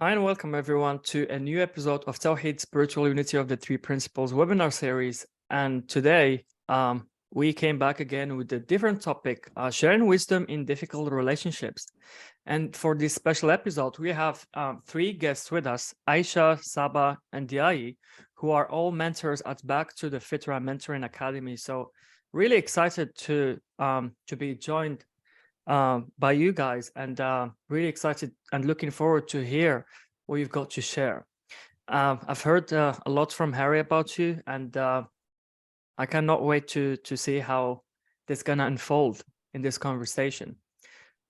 Hi and welcome everyone to a new episode of Tawheed Spiritual Unity of the Three Principles webinar series. And today we came back again with a different topic, sharing wisdom in difficult relationships. And for this special episode, we have three guests with us, Aisha, Saba, and Diai, who are all mentors at Back to the Fitrah Mentoring Academy. So really excited to be joined by you guys, and really excited and looking forward to hear what you've got to share. I've heard a lot from Harry about you, and I cannot wait to see how this is gonna unfold in this conversation.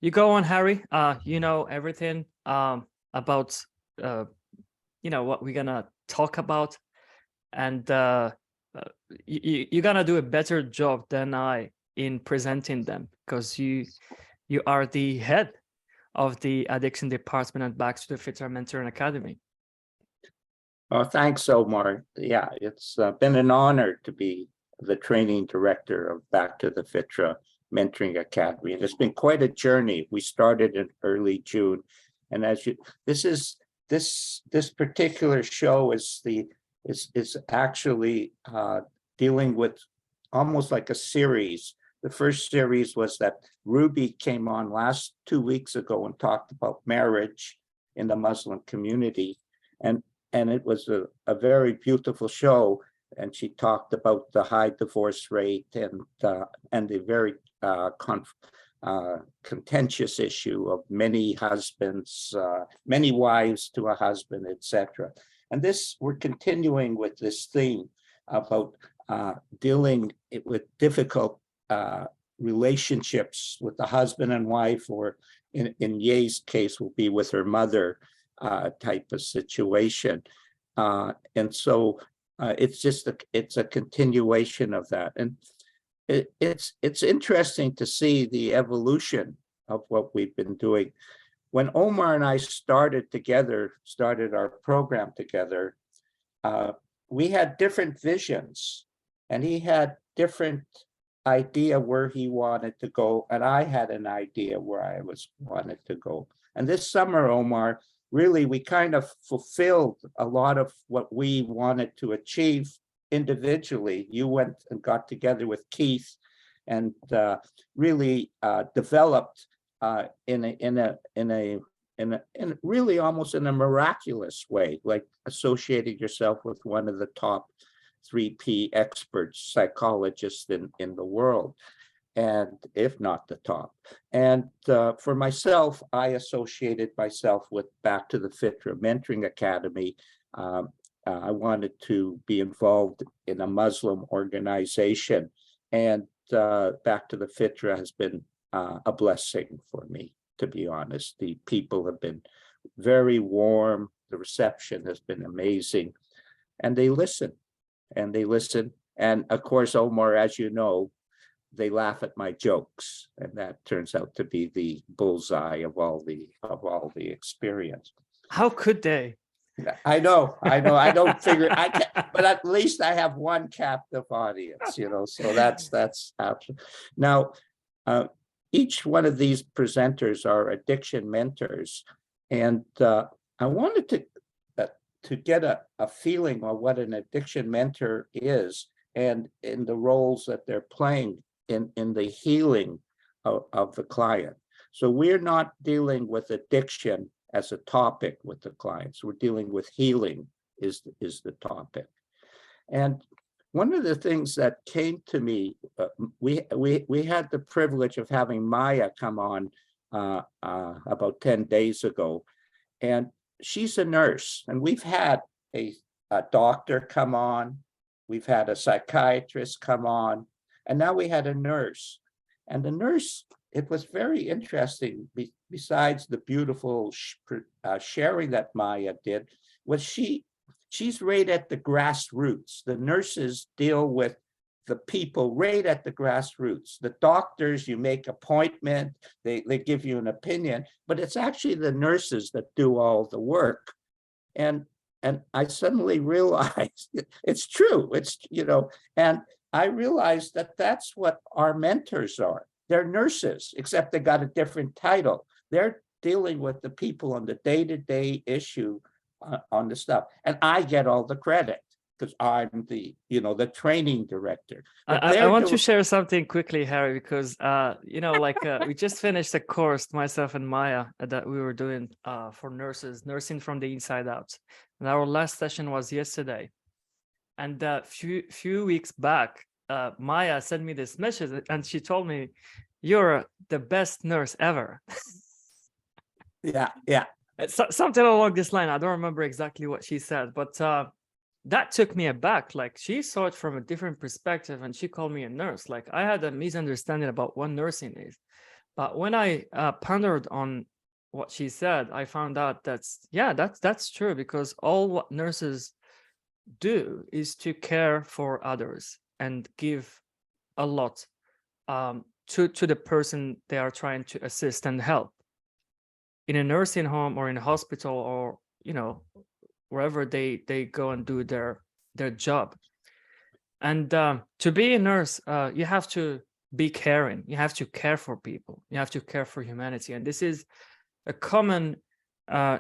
You go on, Harry. You know everything about what we're gonna talk about, and you're gonna do a better job than I in presenting them, because you are the head of the addiction department at Back to the Fitrah Mentoring Academy. Oh, thanks, Omar. Yeah, it's been an honor to be the training director of Back to the Fitrah Mentoring Academy. And it's been quite a journey. We started in early June. And this particular show is actually dealing with almost like a series. The first series was that Ruby came on 2 weeks ago and talked about marriage in the Muslim community. And it was a very beautiful show. And she talked about the high divorce rate and the very contentious issue of many husbands, many wives to a husband, etc. And we're continuing with this theme about dealing with difficult relationships with the husband and wife, or in Ye's case will be with her mother type of situation. And so it's a continuation of that. And it's interesting to see the evolution of what we've been doing. When Omar and I started our program together, we had different visions, and he had different idea where he wanted to go, and I had an idea where I wanted to go. And this summer, Omar, really we kind of fulfilled a lot of what we wanted to achieve individually. You went and got together with Keith and really developed in really almost in a miraculous way, like associating yourself with one of the top 3P experts, psychologists in the world, and if not the top. And for myself, I associated myself with Back to the Fitrah Mentoring Academy. I wanted to be involved in a Muslim organization, and Back to the Fitrah has been a blessing for me, to be honest. The people have been very warm. The reception has been amazing, and they listen. And of course, Omar, as you know, they laugh at my jokes, and that turns out to be the bullseye of all the experience. How could they? I know. I don't figure I can, but at least I have one captive audience, so that's absolutely. Now, each one of these presenters are addiction mentors, and I wanted to get a feeling of what an addiction mentor is, and in the roles that they're playing in the healing of the client. So we're not dealing with addiction as a topic with the clients. We're dealing with healing is the topic. And one of the things that came to me, we had the privilege of having Maya come on about 10 days ago, and she's a nurse, and we've had a doctor come on, we've had a psychiatrist come on, and now we had a nurse. And the nurse, it was very interesting, besides the beautiful sharing that Maya did, was she's right at the grassroots. The nurses deal with the people right at the grassroots. The doctors, you make appointment, they give you an opinion, but it's actually the nurses that do all the work. And I suddenly realized it's true. And I realized that that's what our mentors are. They're nurses, except they got a different title. They're dealing with the people on the day-to-day issue on the stuff. And I get all the credit because I'm the, the training director. But I want to share something quickly, Harry, because we just finished a course, myself and Maya, that we were doing for nurses, nursing from the inside out. And our last session was yesterday. And a few weeks back, Maya sent me this message, and she told me, "You're the best nurse ever." Yeah. Something along this line. I don't remember exactly what she said, but that took me aback. Like, she saw it from a different perspective, and she called me a nurse. Like, I had a misunderstanding about what nursing is. But when I pondered on what she said, I found out that's true, because all what nurses do is to care for others and give a lot to the person they are trying to assist and help. In a nursing home or in a hospital, or wherever they go and do their job. And to be a nurse, you have to be caring. You have to care for people. You have to care for humanity. And this is a common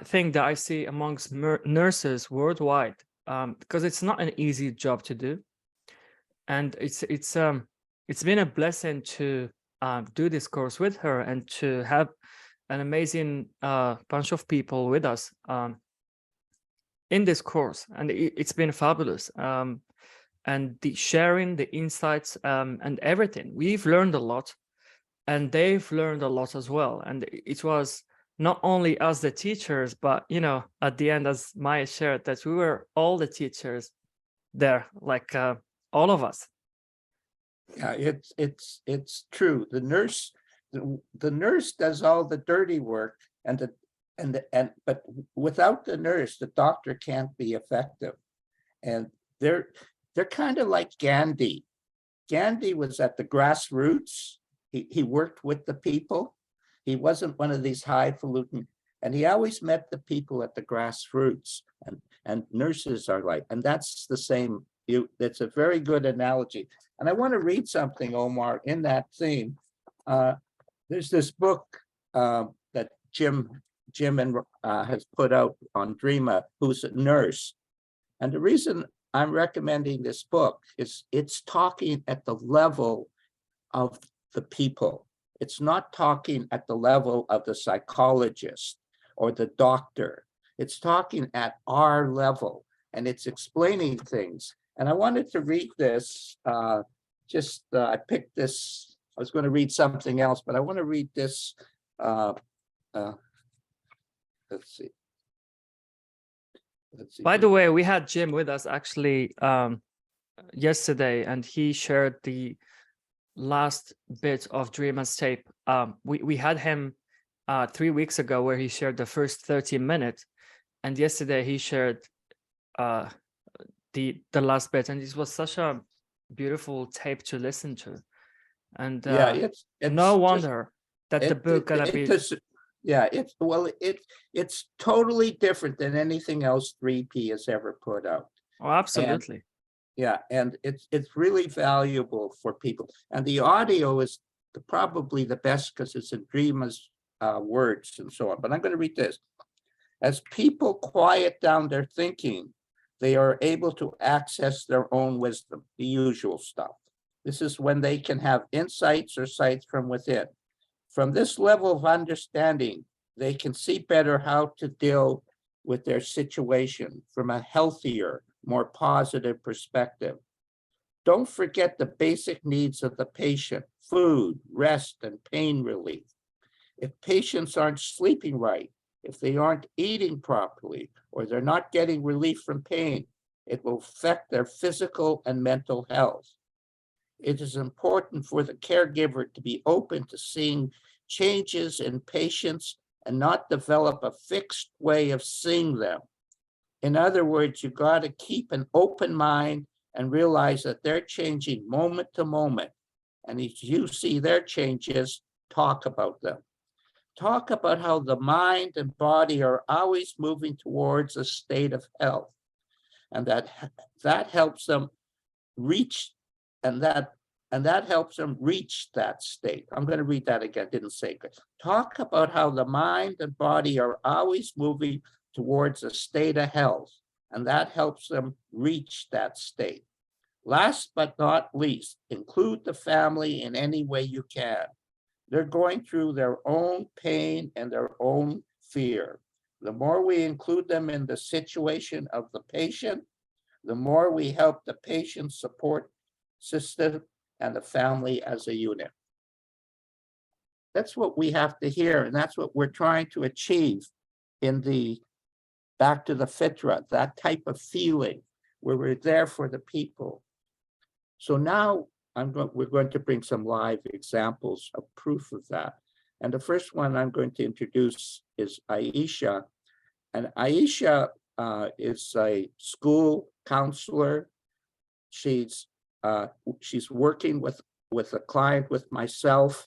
thing that I see amongst nurses worldwide, because it's not an easy job to do. And it's been a blessing to do this course with her and to have an amazing bunch of people with us in this course, and it's been fabulous. And the sharing, the insights, and everything, we've learned a lot, and they've learned a lot as well. And it was not only us, the teachers, but at the end, as Maya shared, that we were all the teachers there, like all of us. Yeah, it's true. The nurse does all the dirty work, but without the nurse, the doctor can't be effective. And they're kind of like Gandhi. Gandhi was at the grassroots. He worked with the people. He wasn't one of these highfalutin, and he always met the people at the grassroots. And nurses are like, and that's the same. That's a very good analogy. And I want to read something, Omar, in that theme. There's this book that Jim has put out on Dreama, who's a nurse. And the reason I'm recommending this book is it's talking at the level of the people. It's not talking at the level of the psychologist or the doctor. It's talking at our level, and it's explaining things. And I wanted to read this. I picked this. I was going to read something else, but I want to read this. Let's see. By the way, we had Jim with us actually yesterday, and he shared the last bit of Dreama's tape. We had him 3 weeks ago, where he shared the first 30 minutes, and yesterday he shared the last bit, and this was such a beautiful tape to listen to. And it's no wonder that the book gonna be. It's totally different than anything else 3P has ever put out. Oh, absolutely. And it's really valuable for people. And the audio is probably the best because it's in Dreama's words and so on. But I'm going to read this. As people quiet down their thinking, they are able to access their own wisdom, the usual stuff. This is when they can have insights or sights from within. From this level of understanding, they can see better how to deal with their situation from a healthier, more positive perspective. Don't forget the basic needs of the patient: food, rest, and pain relief. If patients aren't sleeping right, if they aren't eating properly, or they're not getting relief from pain, it will affect their physical and mental health. It is important for the caregiver to be open to seeing changes in patients and not develop a fixed way of seeing them. In other words, you got to keep an open mind and realize that they're changing moment to moment. And if you see their changes, talk about them. Talk about how the mind and body are always moving towards a state of health, and that helps them reach, and and that helps them reach that state. I'm going to read that again, didn't say good. Talk about how the mind and body are always moving towards a state of health, and that helps them reach that state. Last but not least, include the family in any way you can. They're going through their own pain and their own fear. The more we include them in the situation of the patient, the more we help the patient support system and the family as a unit. That's what we have to hear, and that's what we're trying to achieve in the back to the Fitrah, that type of feeling where we're there for the people. So now we're going to bring some live examples of proof of that. And the first one I'm going to introduce is Aisha. And Aisha is a school counselor. She's working with a client with myself.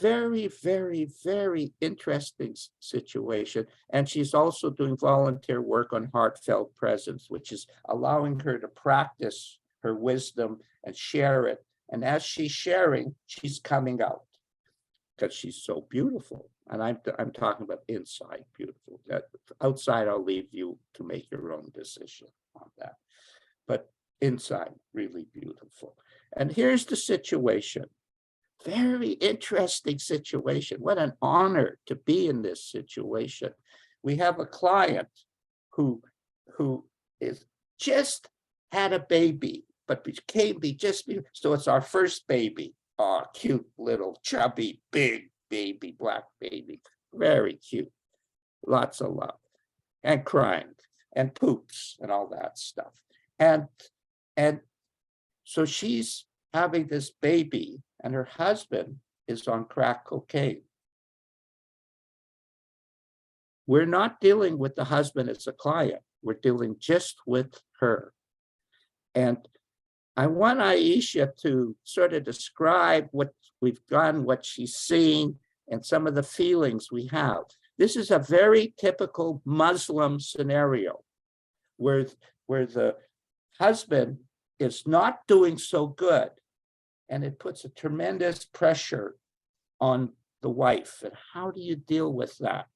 Very, very, very interesting situation. And she's also doing volunteer work on heartfelt presence, which is allowing her to practice her wisdom and share it. And as she's sharing, she's coming out because she's so beautiful. And I'm talking about inside beautiful. That outside, I'll leave you to make your own decision on that. But inside, really beautiful. And here's the situation. Very interesting situation. What an honor to be in this situation. We have a client who is just had a baby, but so it's our first baby. Oh, cute little chubby, big baby, black baby. Very cute. Lots of love and crying and poops and all that stuff. And so she's having this baby, and her husband is on crack cocaine. We're not dealing with the husband as a client. We're dealing just with her. And I want Aisha to sort of describe what we've done, what she's seen, and some of the feelings we have. This is a very typical Muslim scenario where the husband is not doing so good, and it puts a tremendous pressure on the wife. And how do you deal with that?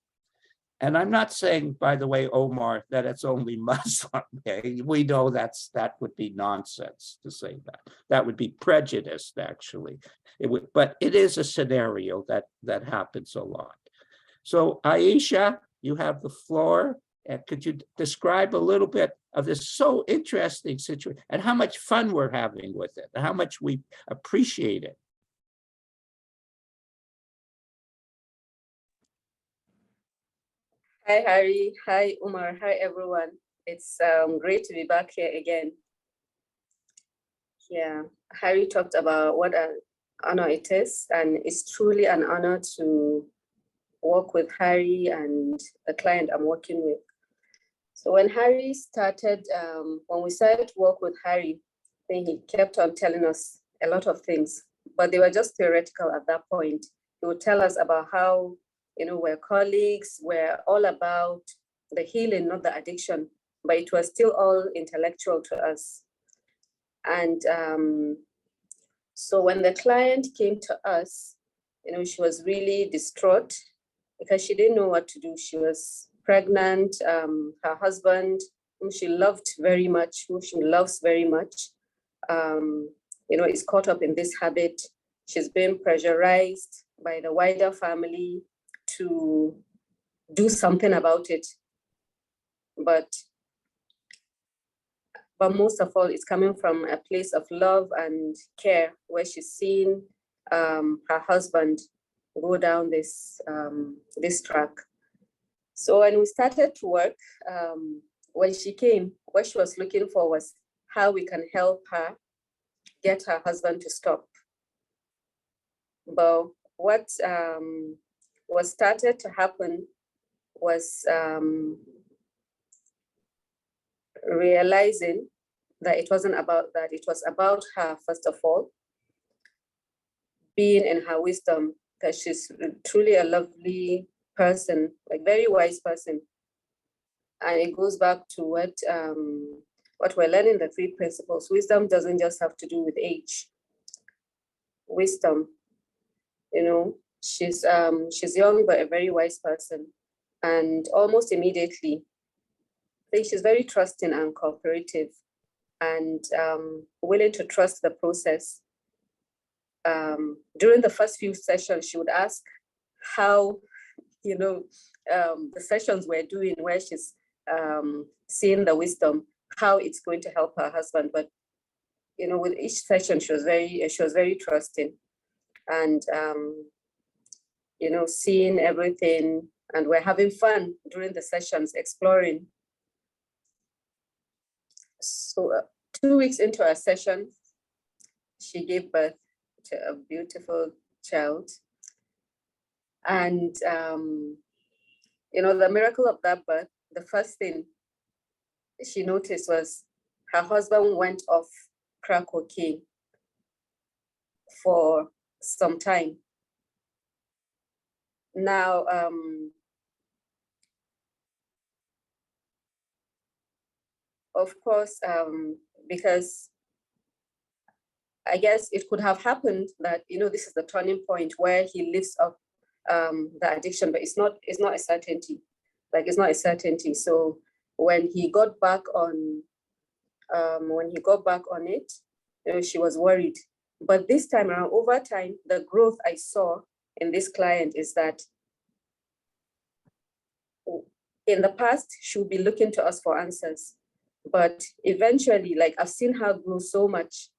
And I'm not saying, by the way, Omar, that it's only Muslim. Okay? We know that would be nonsense to say that. That would be prejudiced, actually. But it is a scenario that happens a lot. So Aisha, you have the floor. And could you describe a little bit of this so interesting situation and how much fun we're having with it, and how much we appreciate it? Hi, Harry. Hi, Umar. Hi, everyone. It's great to be back here again. Yeah, Harry talked about what an honor it is, and it's truly an honor to work with Harry and the client I'm working with. So when Harry started, when we started to work with Harry, then he kept on telling us a lot of things, but they were just theoretical at that point. He would tell us about how, we're colleagues, we're all about the healing, not the addiction, but it was still all intellectual to us. And so when the client came to us, she was really distraught because she didn't know what to do. She was pregnant. Her husband, whom she loved very much, whom she loves very much, is caught up in this habit. She's been pressurized by the wider family to do something about it. But most of all, it's coming from a place of love and care, where she's seen her husband go down this track. So when we started to work, when she came, what she was looking for was how we can help her get her husband to stop. But what started to happen was realizing that it wasn't about that. It was about her, first of all, being in her wisdom, because she's truly a lovely person, like very wise person. And it goes back to what we're learning, the three principles. Wisdom doesn't just have to do with age. wisdom. She's young but a very wise person, and almost immediately, I think she's very trusting and cooperative, and willing to trust the process. During the first few sessions, she would ask how the sessions we're doing, where she's seeing the wisdom, how it's going to help her husband. But with each session, she was very trusting, and seeing everything, and we're having fun during the sessions, exploring. So 2 weeks into our session, she gave birth to a beautiful child. And the miracle of that birth, the first thing she noticed was her husband went off crack cocaine for some time. Now, of course, because I guess it could have happened that, this is the turning point where he lifts up the addiction, but it's not a certainty. It's not a certainty. So when he got back on it, she was worried. But this time around, over time, the growth I saw in this client is that in the past, she would be looking to us for answers. But eventually, I've seen her grow so much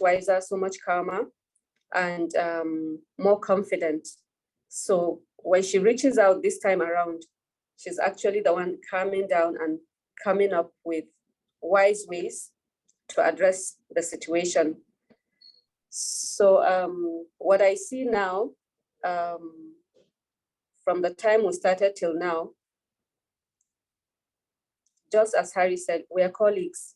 wiser, so much calmer, and more confident. So when she reaches out this time around, she's actually the one calming down and coming up with wise ways to address the situation. So what I see now, from the time we started till now, just as Harry said, we are colleagues,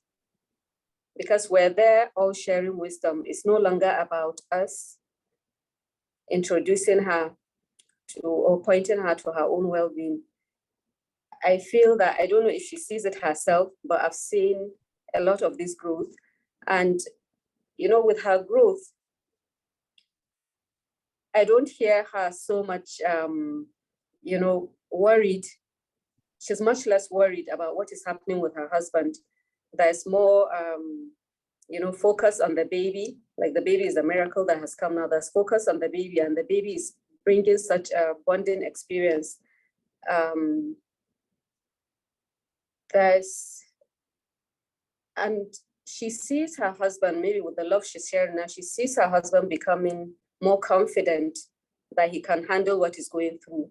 because we're there all sharing wisdom. It's no longer about us introducing her to or pointing her to her own well-being. I feel that, I don't know if she sees it herself, but I've seen a lot of this growth. And, with her growth, I don't hear her so much, worried. She's much less worried about what is happening with her husband. There's more, focus on the baby. The baby is a miracle that has come now. There's focus on the baby, and the baby is bringing such a bonding experience. And she sees her husband, maybe with the love she's sharing now, she sees her husband becoming more confident that he can handle what he's going through.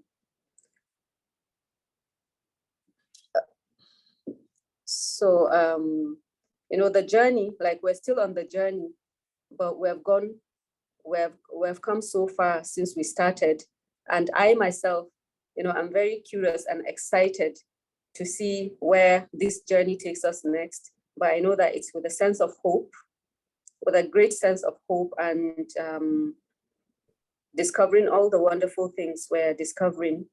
So, the journey, we're still on the journey, but we've come so far since we started. And I myself, I'm very curious and excited to see where this journey takes us next. But I know that it's with a sense of hope, with a great sense of hope, and discovering all the wonderful things we're discovering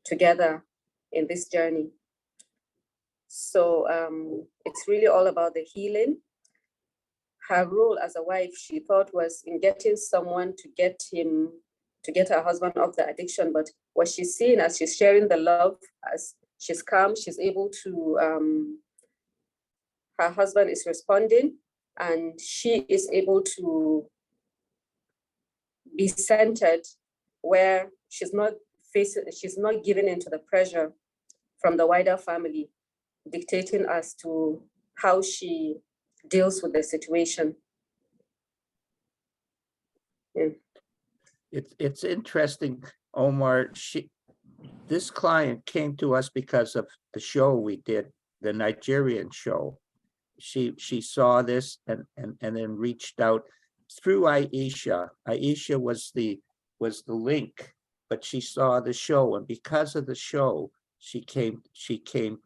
together in this journey. So it's really all about the healing. Her role as a wife, she thought, was in getting someone to get her husband off the addiction. But what she's seeing as she's sharing the love, as she's calm, she's able to, her husband is responding, and she is able to be centered, where she's not giving into the pressure from the wider family, dictating as to how she deals with the situation. Yeah. It's interesting, Omar. This client came to us because of the show we did, the Nigerian show. She saw this and then reached out through Aisha. Aisha was the link, but she saw the show, and because of the show, she came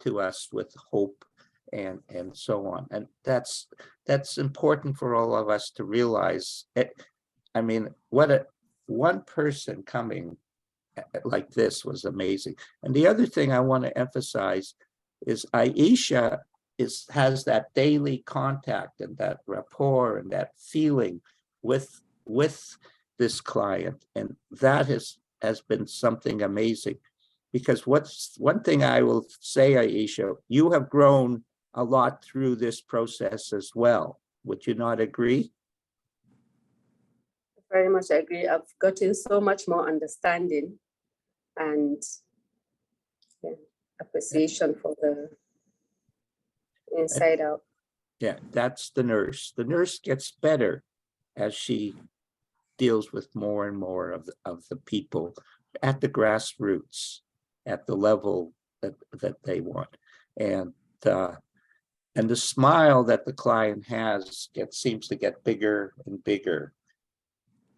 to us with hope and so on. And that's important for all of us to realize. I mean, one person coming like this was amazing. And the other thing I want to emphasize is Aisha has that daily contact and that rapport and that feeling with this client, and that has been something amazing. Because what's one thing I will say, Aisha, you have grown a lot through this process as well. Would you not agree? Very much agree. I've gotten so much more understanding and appreciation for the inside out. Yeah, that's the nurse. The nurse gets better as she deals with more and more of the people at the grassroots, at the level that they want. And the smile that the client has seems to get bigger and bigger.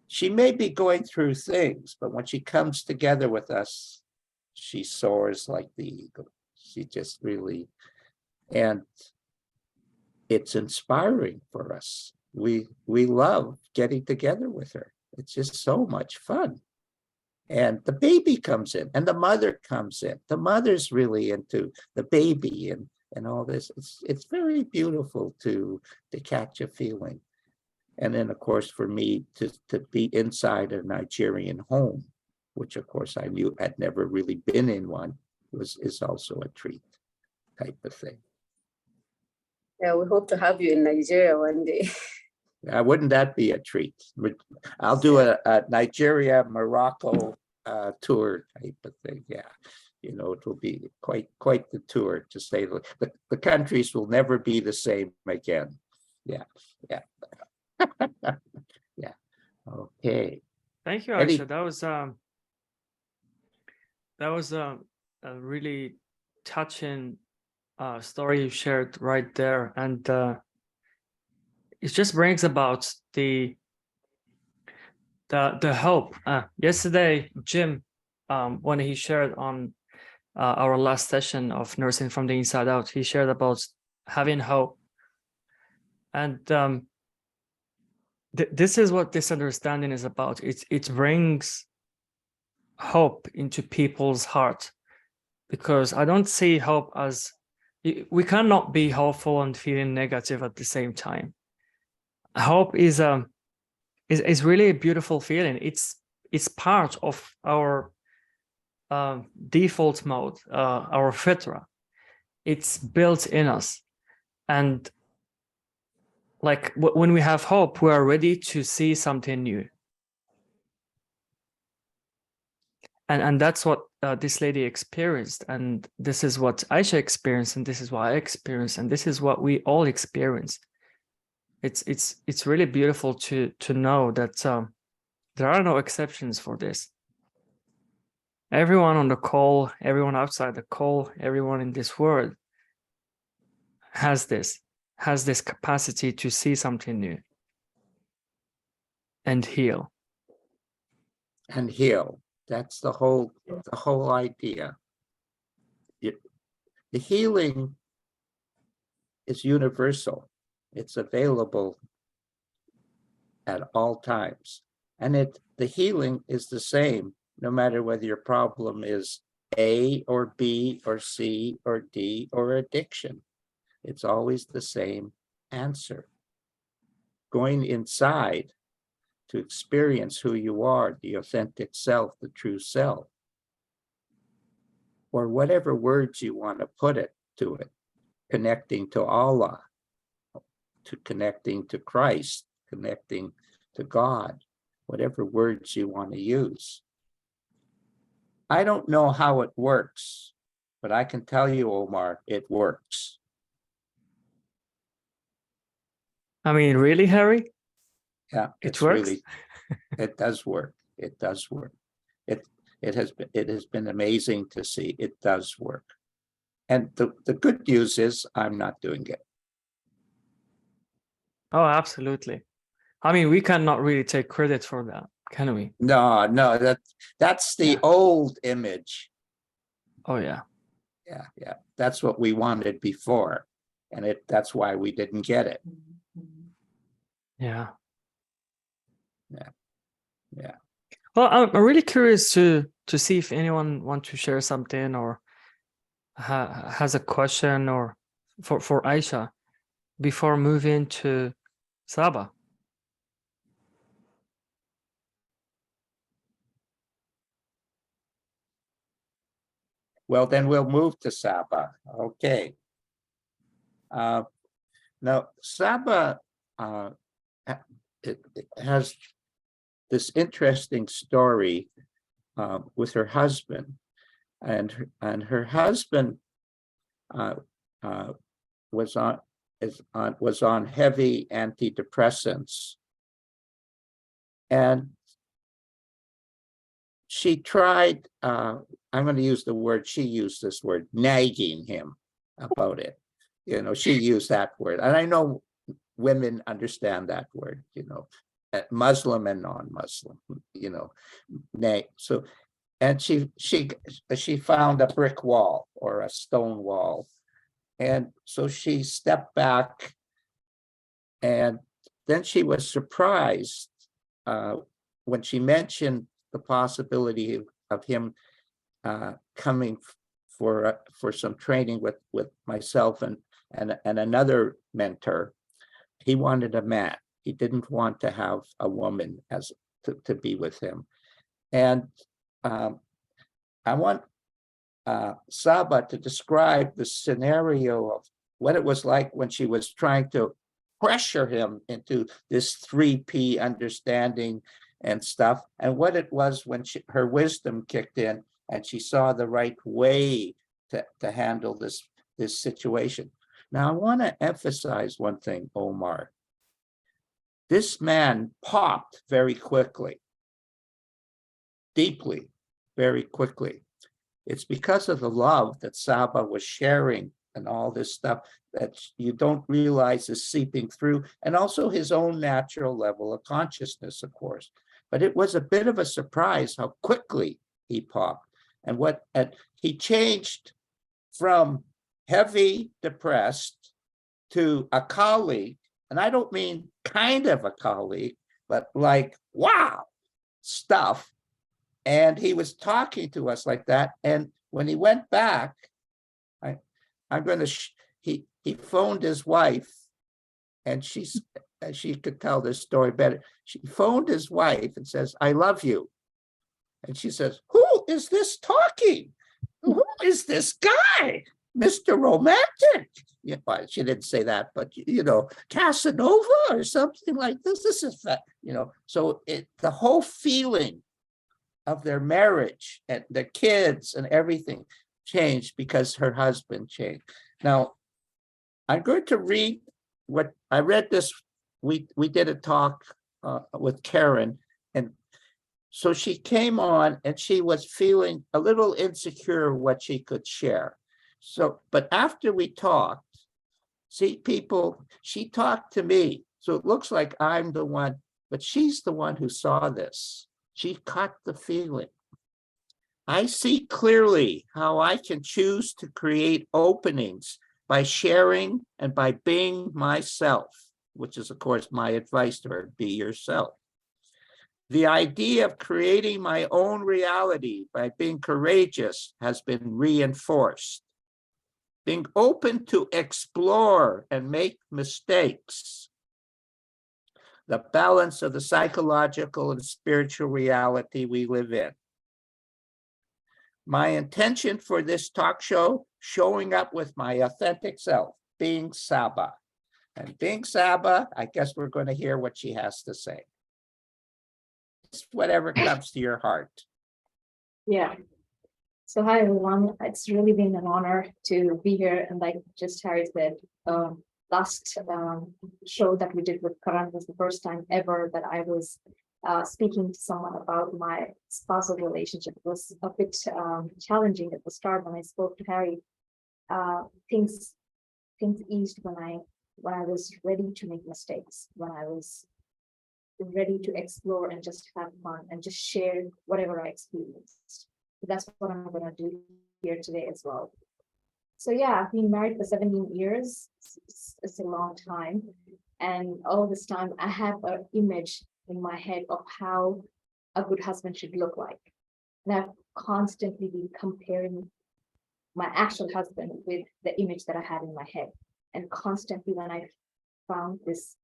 She may be going through things, but when she comes together with us, she soars like the eagle. She just really, and it's inspiring for us. We love getting together with her. It's just so much fun. And the baby comes in, and the mother comes in. The mother's really into the baby and all this. It's very beautiful to catch a feeling. And then, of course, for me to be inside a Nigerian home, which of course I knew had never really been in one, is also a treat type of thing. Yeah, we hope to have you in Nigeria one day. Wouldn't that be a treat? I'll do a Nigeria, Morocco tour type of thing. Yeah, it will be quite the tour, to say the countries will never be the same again. Yeah. Yeah. Okay. Thank you, Aisha. That was a really touching story you shared right there, and it just brings about the hope. Yesterday, Jim, when he shared on our last session of Nursing from the Inside Out, he shared about having hope, and this is what this understanding is about. It brings hope into people's heart, because I don't see hope as, we cannot be hopeful and feeling negative at the same time. Hope is really a beautiful feeling. It's part of our default mode, our Fitrah. It's built in us, and like when we have hope, we are ready to see something new. And that's what this lady experienced, and this is what Aisha experienced, and this is what I experienced, and this is what we all experience. It's really beautiful to know that there are no exceptions for this. Everyone on the call, everyone outside the call, everyone in this world has this capacity to see something new and heal. And heal. That's the whole idea. The healing is universal. It's available at all times. And the healing is the same, no matter whether your problem is A or B or C or D or addiction. It's always the same answer. Going inside to experience who you are, the authentic self, the true self, or whatever words you want to put it to it, connecting to Allah, to connecting to Christ, connecting to God, whatever words you want to use. I don't know how it works, but I can tell you, Omar, it works. I mean, really, Harry? Yeah, it works. Really, it does work. It does work. It has been amazing to see. It does work. And the good news is I'm not doing it. Oh, absolutely. I mean, we cannot really take credit for that, can we? No, that's the old image. Oh yeah. Yeah. That's what we wanted before. And that's why we didn't get it. Yeah. Yeah. Well, I'm really curious to see if anyone wants to share something or has a question or for Aisha before moving to Saba. Well, then we'll move to Saba. Okay. Now, Saba it has this interesting story with her husband, and her husband was on heavy antidepressants, and she tried. I'm going to use the word. She used this word, nagging him about it. You know, she used that word, and I know women understand that word. You know, Muslim and non-Muslim. You know, nag. So, and she found a brick wall or a stone wall, and so she stepped back, and then she was surprised when she mentioned the possibility of him coming for some training with myself and another mentor. He wanted a man. He didn't want to have a woman as to be with him. And I want Saba to describe the scenario of what it was like when she was trying to pressure him into this 3P understanding and stuff, and what it was when her wisdom kicked in and she saw the right way to handle this situation. Now, I want to emphasize one thing, Omar. This man popped very quickly, deeply, very quickly. It's because of the love that Saba was sharing and all this stuff that you don't realize is seeping through, and also his own natural level of consciousness, of course. But it was a bit of a surprise how quickly he popped, and he changed from heavy depressed to a colleague, and I don't mean kind of a colleague, but like, wow, stuff. And he was talking to us like that. And when he went back, he phoned his wife, and she could tell this story better. She phoned his wife and says, "I love you." And she says, "Who is this talking? Who is this guy? Mr. Romantic?" Yeah, well, she didn't say that, but Casanova or something like this. This is that, so the whole feeling of their marriage and the kids and everything changed because her husband changed. Now, I'm going to read what I read this. We did a talk with Karen, and so she came on and she was feeling a little insecure what she could share. So, but after we talked, see, people, she talked to me. So it looks like I'm the one, but she's the one who saw this. She caught the feeling. I see clearly how I can choose to create openings by sharing and by being myself, which is, of course, my advice to her: be yourself. The idea of creating my own reality by being courageous has been reinforced. Being open to explore and make mistakes. The balance of the psychological and spiritual reality we live in. My intention for this talk show, showing up with my authentic self, being Saba. And being Saba, I guess we're going to hear what she has to say. It's whatever comes to your heart. Yeah. So hi, everyone. It's really been an honor to be here. And like just Harry said, last show that we did with Karan was the first time ever that I was speaking to someone about my spousal relationship. It was a bit challenging at the start when I spoke to Harry. Things eased when I was ready to make mistakes, when I was ready to explore and just have fun and just share whatever I experienced. That's what I'm going to do here today as well. So yeah, I've been married for 17 years. It's a long time. And all this time I have an image in my head of how a good husband should look like. And I've constantly been comparing my actual husband with the image that I had in my head. And constantly when I found this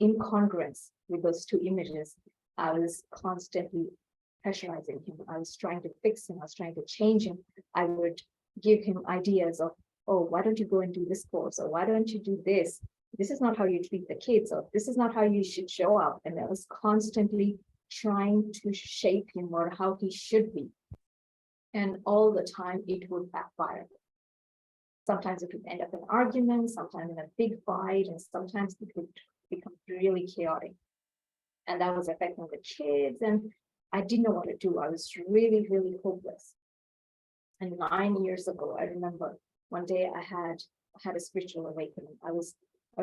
incongruence with those two images, I was constantly pressurizing him. I was trying to fix him. I was trying to change him. I would give him ideas of, oh, why don't you go and do this course? Or why don't you do this? This is not how you treat the kids, or this is not how you should show up. And I was constantly trying to shape him or how he should be. And all the time it would backfire. Sometimes it would end up in an argument, sometimes in a big fight, and sometimes it would become really chaotic. And that was affecting the kids, and I didn't know what to do. I was really, really hopeless. And 9 years ago, I remember one day I had a spiritual awakening. I was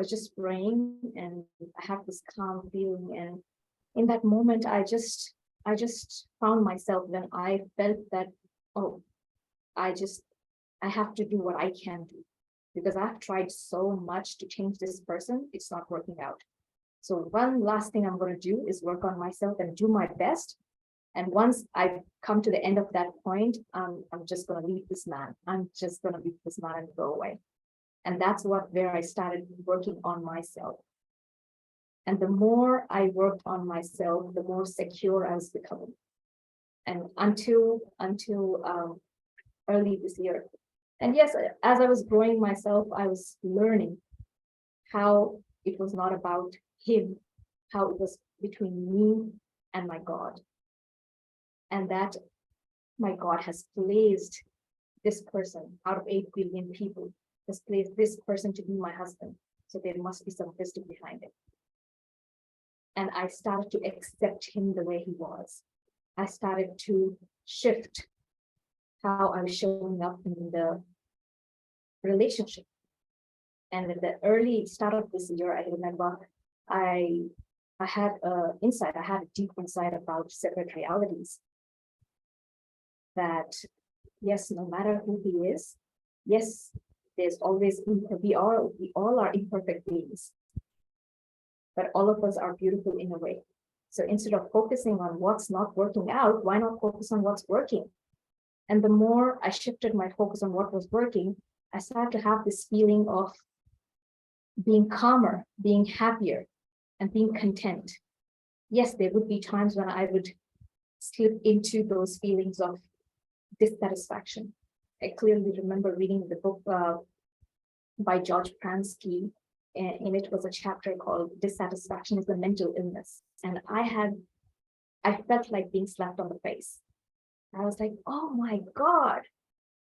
just praying, and I have this calm feeling. And in that moment, I just found myself when I felt that, oh, I have to do what I can do, because I've tried so much to change this person. It's not working out. So one last thing I'm going to do is work on myself and do my best. And once I come to the end of that point, I'm just going to leave this man. I'm just going to leave this man and go away. And that's where I started working on myself. And the more I worked on myself, the more secure I was becoming. And until early this year. And yes, as I was growing myself, I was learning how it was not about him, how it was between me and my God. And that my God has placed this person out of 8 billion people, has placed this person to be my husband. So there must be some wisdom behind it. And I started to accept him the way he was. I started to shift how I was showing up in the relationship. And at the early start of this year, I remember I had a deep insight about separate realities. That yes, no matter who he is, yes, there's always, we all are imperfect beings, but all of us are beautiful in a way. So instead of focusing on what's not working out, why not focus on what's working? And the more I shifted my focus on what was working, I started to have this feeling of being calmer, being happier, and being content. Yes, there would be times when I would slip into those feelings of dissatisfaction. I clearly remember reading the book by George Pransky, and in it was a chapter called Dissatisfaction is a Mental Illness. And I felt like being slapped on the face. I was like, oh my God,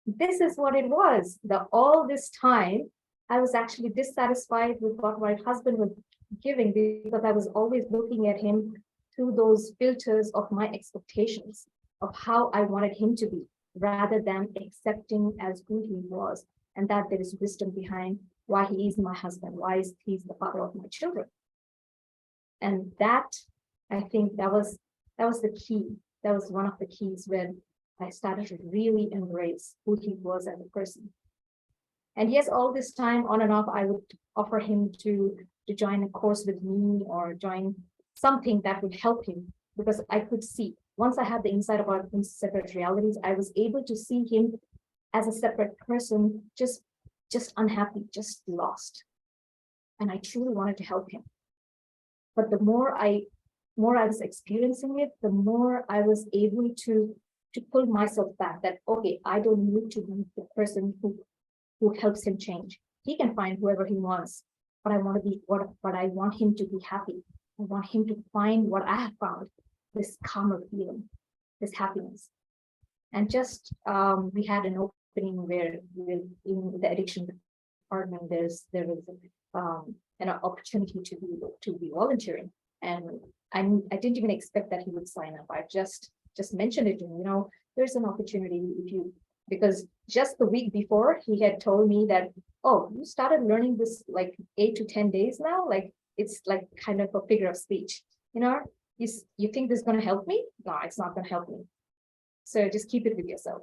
this is what it was. All this time, I was actually dissatisfied with what my husband was giving, because I was always looking at him through those filters of my expectations of how I wanted him to be, rather than accepting as who he was, and that there is wisdom behind why he is my husband, why he's the father of my children. And that, I think that was the key. That was one of the keys when I started to really embrace who he was as a person. And yes, all this time on and off, I would offer him to join a course with me or join something that would help him, because I could see, once I had the insight about separate realities, I was able to see him as a separate person, just unhappy, just lost. And I truly wanted to help him. But the more I was experiencing it, the more I was able to pull myself back, that, okay, I don't need to be the person who helps him change. He can find whoever he wants, but I want him to be happy. I want him to find what I have found, this calmer feeling, this happiness. And just we had an opening where in the addiction department, there was an opportunity to be volunteering, and I didn't even expect that he would sign up. I just mentioned it to him, there's an opportunity because just the week before he had told me that, oh, you started learning this like 8 to 10 days now, like it's like kind of a figure of speech, you think this is going to help me? No, it's not going to help me. So just keep it with yourself.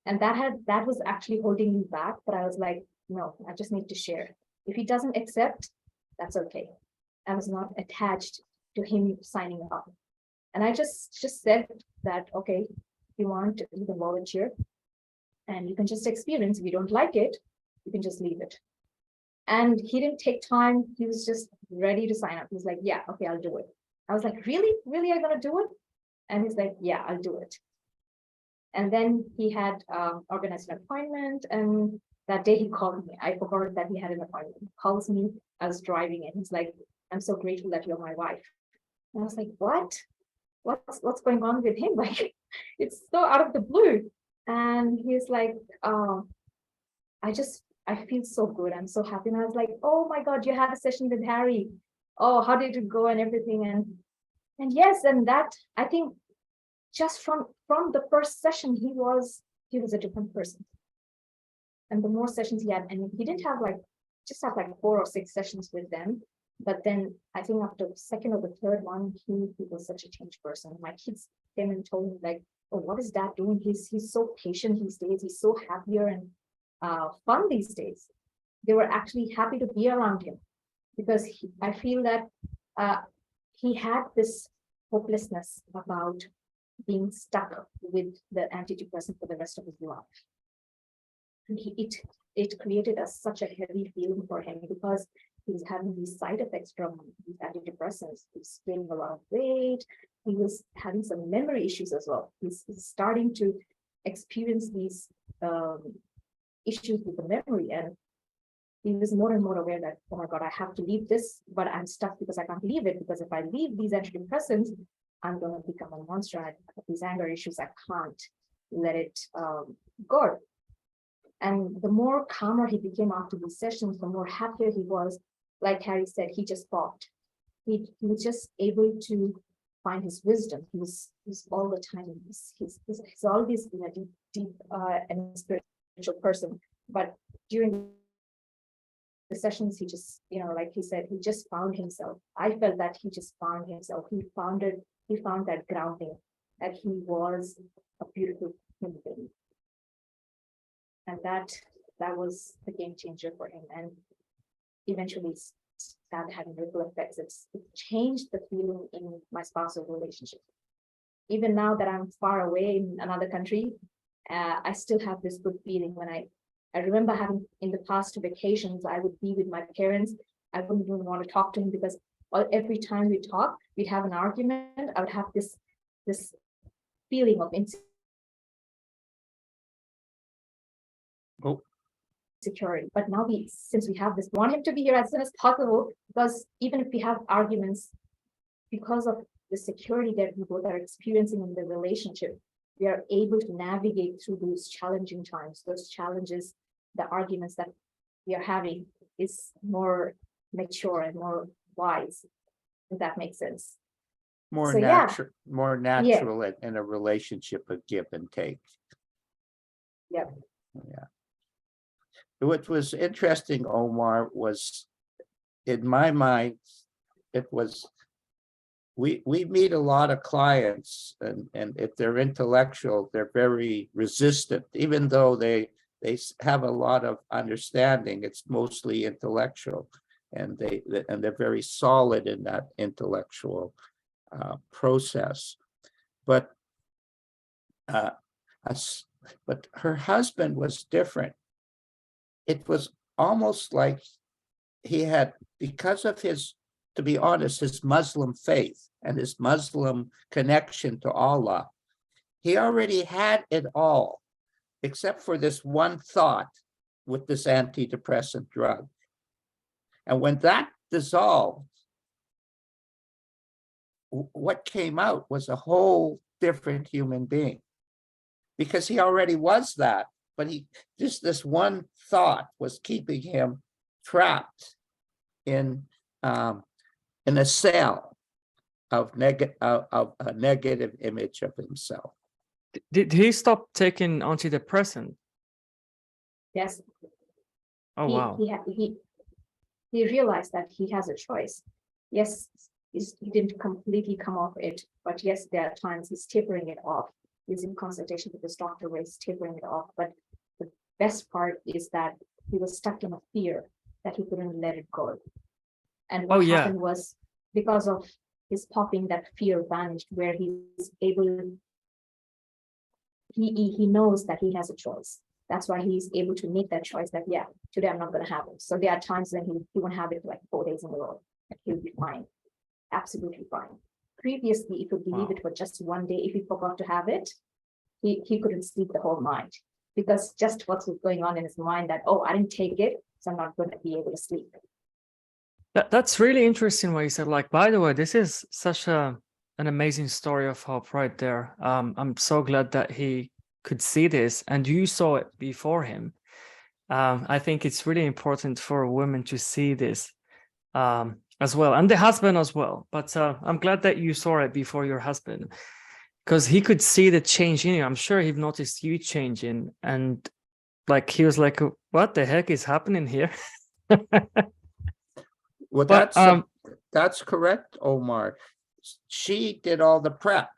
And that was actually holding me back, but I was like, no, I just need to share. If he doesn't accept, that's okay. I was not attached to him signing up. And I just said that, okay, if you want, you can volunteer and you can just experience. If you don't like it, you can just leave it. And he didn't take time. He was just ready to sign up. He was like, yeah, okay, I'll do it. I was like, really? Really, are you going to do it? And he's like, yeah, I'll do it. And then he had organized an appointment, and that day he called me. I forgot that he had an appointment. He calls me, I was driving, and he's like, I'm so grateful that you're my wife. And I was like, what? What's going on with him? Like, it's so out of the blue. And he's like, I feel so good. I'm so happy. And I was like, oh my God, you had a session with Harry. Oh, how did it go and everything? And yes, and that, I think just from the first session, he was a different person. And the more sessions he had, and he didn't have just have 4 or 6 sessions with them. But then I think after the second or the third one, he was such a changed person. My kids came and told me like, oh, what is Dad doing? He's so patient these days. He's so happier and fun these days. They were actually happy to be around him because I feel that he had this hopelessness about being stuck with the antidepressant for the rest of his life. And it created such a heavy feeling for him because he was having these side effects from these antidepressants. He was gaining a lot of weight. He was having some memory issues as well. He's starting to experience these issues with the memory, and he was more and more aware that, oh my God, I have to leave this, but I'm stuck because I can't leave it, because if I leave these antidepressants, I'm going to become a monster. I have these anger issues. I can't let it go. And the more calmer he became after these sessions, the more happier he was. Like Harry said, he just popped. He was just able to find his wisdom. He was all the time. He's always been a deep and spiritual person. But during the sessions, he just, like he said, he just found himself. I felt that he just found himself. He found that grounding, that he was a beautiful human being. And that was the game changer for him. And eventually it started having ripple effects. It changed the feeling in my spousal relationship. Even now that I'm far away in another country, I still have this good feeling when I remember having in the past vacations, I would be with my parents. I wouldn't even want to talk to him because every time we talk, we'd have an argument. I would have this feeling of insecurity. But now since we have this, we want him to be here as soon as possible, because even if we have arguments, because of the security that we both are experiencing in the relationship, we are able to navigate through those challenging times, those challenges. The arguments that we are having is more mature and more wise, if that makes sense. More So, natural, more natural in a relationship of give and take. Yep. Yeah. What was interesting, Omar, was in my mind, it was we meet a lot of clients, and if they're intellectual, they're very resistant, even though they have a lot of understanding. It's mostly intellectual, and they're very solid in that intellectual process. But her husband was different. It was almost like he had, because of his, to be honest, his Muslim faith and his Muslim connection to Allah, he already had it all, except for this one thought with this antidepressant drug. And when that dissolved, what came out was a whole different human being, because he already was that, but just this one thought was keeping him trapped in a cell of a negative image of himself. Did he stop taking antidepressant? Yes. Oh, wow. He realized that he has a choice. Yes, he didn't completely come off it, but yes, there are times he's tapering it off. He's in consultation with his doctor where he's tapering it off. But the best part is that he was stuck in a fear that he couldn't let it go. And what happened was, because of his popping, that fear vanished, where he's able, he knows that he has a choice. That's why he's able to make that choice that, yeah, today I'm not going to have it. So there are times when he won't have it like 4 days in a row, and he'll be fine, absolutely fine. Previously, if you leave it for just one day, if he forgot to have it, he couldn't sleep the whole night because just what was going on in his mind that, oh, I didn't take it, so I'm not going to be able to sleep. That's really interesting what you said. Like, by the way, this is such an amazing story of hope right there. I'm so glad that he could see this and you saw it before him. I think it's really important for women to see this as well, and the husband as well. But I'm glad that you saw it before your husband, because he could see the change in you. I'm sure he noticed you changing, and like he was like, "What the heck is happening here?" Well, But that's correct, Omar. She did all the prep.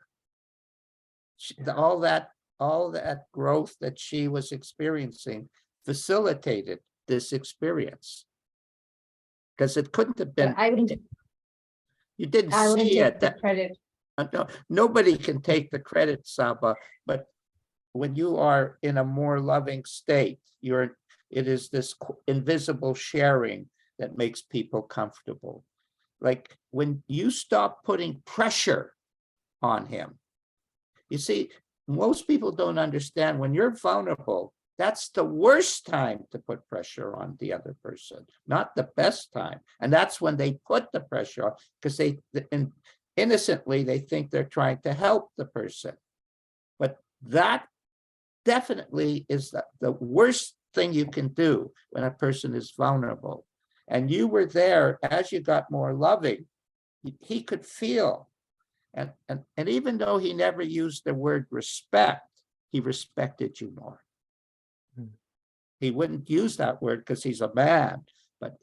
All that growth that she was experiencing facilitated this experience. Because it couldn't have been. I wouldn't You didn't take see it. the credit. No, nobody can take the credit, Saba, but when you are in a more loving state, it is this invisible sharing that makes people comfortable. Like when you stop putting pressure on him, you see, most people don't understand when you're vulnerable, that's the worst time to put pressure on the other person, not the best time. And that's when they put the pressure on, because innocently, they think they're trying to help the person. But that definitely is the worst thing you can do when a person is vulnerable. And you were there as you got more loving, he could feel. And even though he never used the word respect, he respected you more. He wouldn't use that word because he's a man, but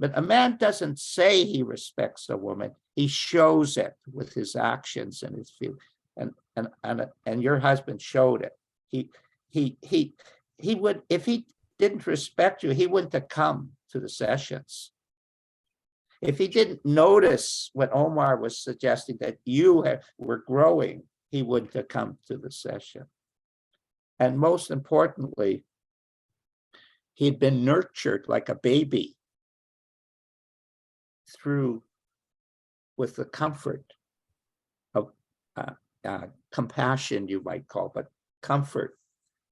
a man doesn't say he respects a woman. He shows it with his actions and his feelings. And your husband showed it. He would, if he didn't respect you, he wouldn't have come to the sessions. If he didn't notice what Omar was suggesting, that you were growing, he wouldn't have come to the session. And most importantly, he'd been nurtured like a baby with the comfort of compassion, you might call, but comfort.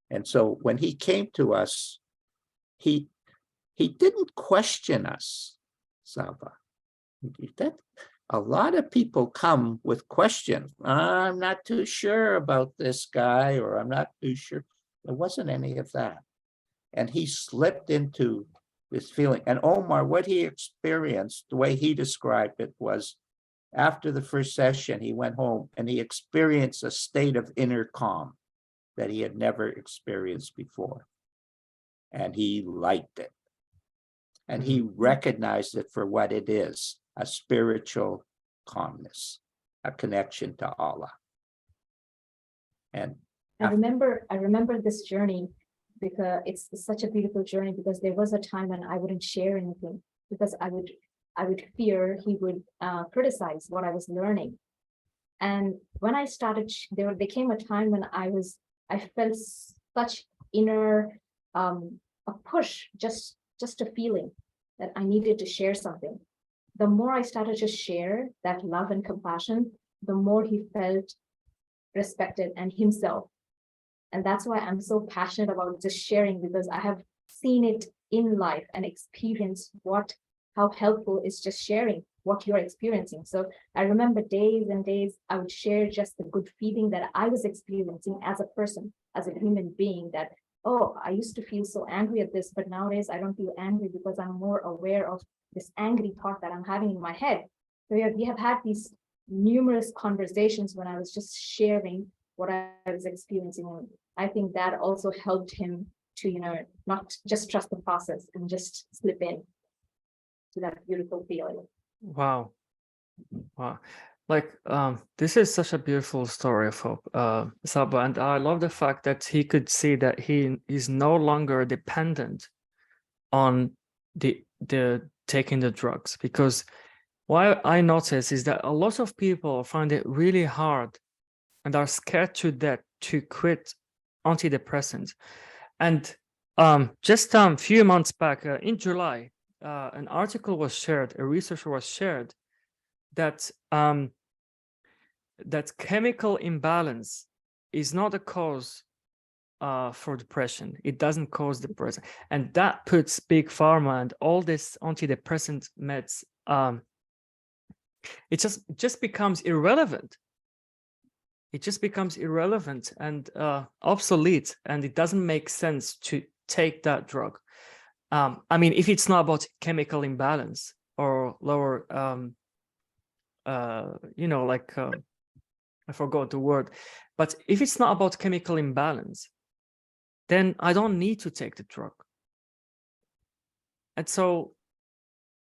And so when he came to us, he didn't question us, Saba. A lot of people come with questions. I'm not too sure about this guy, or I'm not too sure. There wasn't any of that. And he slipped into this feeling. And Omar, what he experienced, the way he described it, was after the first session, he went home and he experienced a state of inner calm that he had never experienced before. And he liked it. And he recognized it for what it is, a spiritual calmness, a connection to Allah. And I remember this journey because it's such a beautiful journey, because there was a time when I wouldn't share anything because I would fear he would criticize what I was learning. And when I started, there came a time when I felt such inner a push, just a feeling that I needed to share something. The more I started to share that love and compassion, the more he felt respected and himself. And that's why I'm so passionate about just sharing, because I have seen it in life and experienced how helpful is just sharing what you're experiencing. So I remember days and days I would share just the good feeling that I was experiencing as a person, as a human being, that, oh, I used to feel so angry at this, but nowadays I don't feel angry because I'm more aware of this angry thought that I'm having in my head. So we have had these numerous conversations when I was just sharing what I was experiencing. And I think that also helped him to, not just trust the process and just slip in to that beautiful feeling. Wow. Like, this is such a beautiful story of hope, Saba, and I love the fact that he could see that he is no longer dependent on the taking the drugs, because what I notice is that a lot of people find it really hard and are scared to death to quit antidepressants. And just a few months back, in July, an article was shared, a research was shared that that chemical imbalance is not a cause for depression. It doesn't cause depression, and that puts big pharma and all this antidepressant meds. It just becomes irrelevant. It just becomes irrelevant and obsolete, and it doesn't make sense to take that drug. I mean, if it's not about chemical imbalance or lower, I forgot the word, but if it's not about chemical imbalance, then I don't need to take the drug. And so,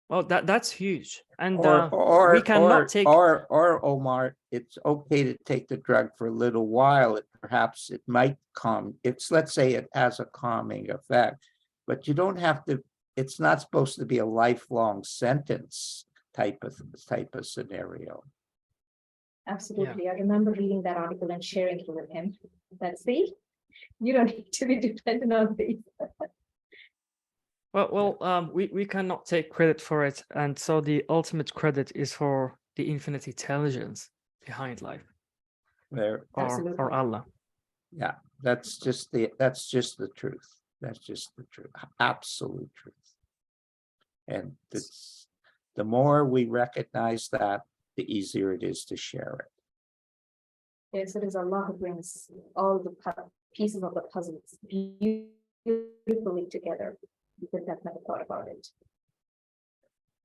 well, that's huge. And we cannot take. Or Omar, it's okay to take the drug for a little while. Perhaps it might calm. Let's say it has a calming effect, but you don't have to. It's not supposed to be a lifelong sentence type of scenario. Absolutely. I remember reading that article and sharing it with him. That's you don't need to be dependent on these. Well, we cannot take credit for it, and so the ultimate credit is for the infinite intelligence behind life, or Allah. Yeah, that's just the truth. That's just the truth, absolute truth. And the more we recognize that, the easier it is to share it. Yes, it is Allah who brings all the pieces of the puzzles beautifully together. You could have never thought about it.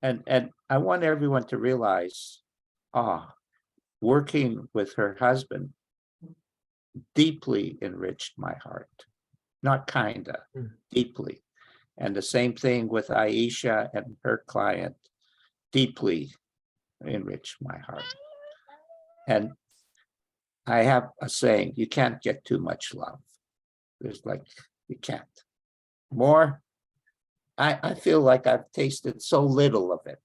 And I want everyone to realize, working with her husband deeply enriched my heart. Not kinda, deeply. And the same thing with Aisha and her client, deeply enriched my heart. And I have a saying, you can't get too much love. You can't. More, I feel like I've tasted so little of it.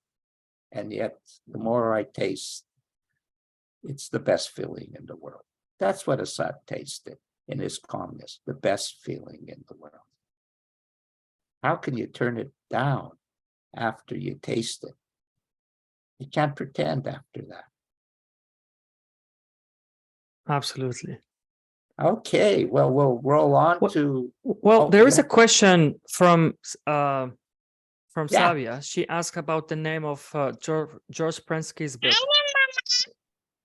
And yet, the more I taste, it's the best feeling in the world. That's what Asad tasted in his calmness, the best feeling in the world. How can you turn it down after you taste it? You can't pretend after that. Absolutely. Okay, well, we'll roll on to. Well, there is a question from Savia. She asked about the name of George Prensky's book.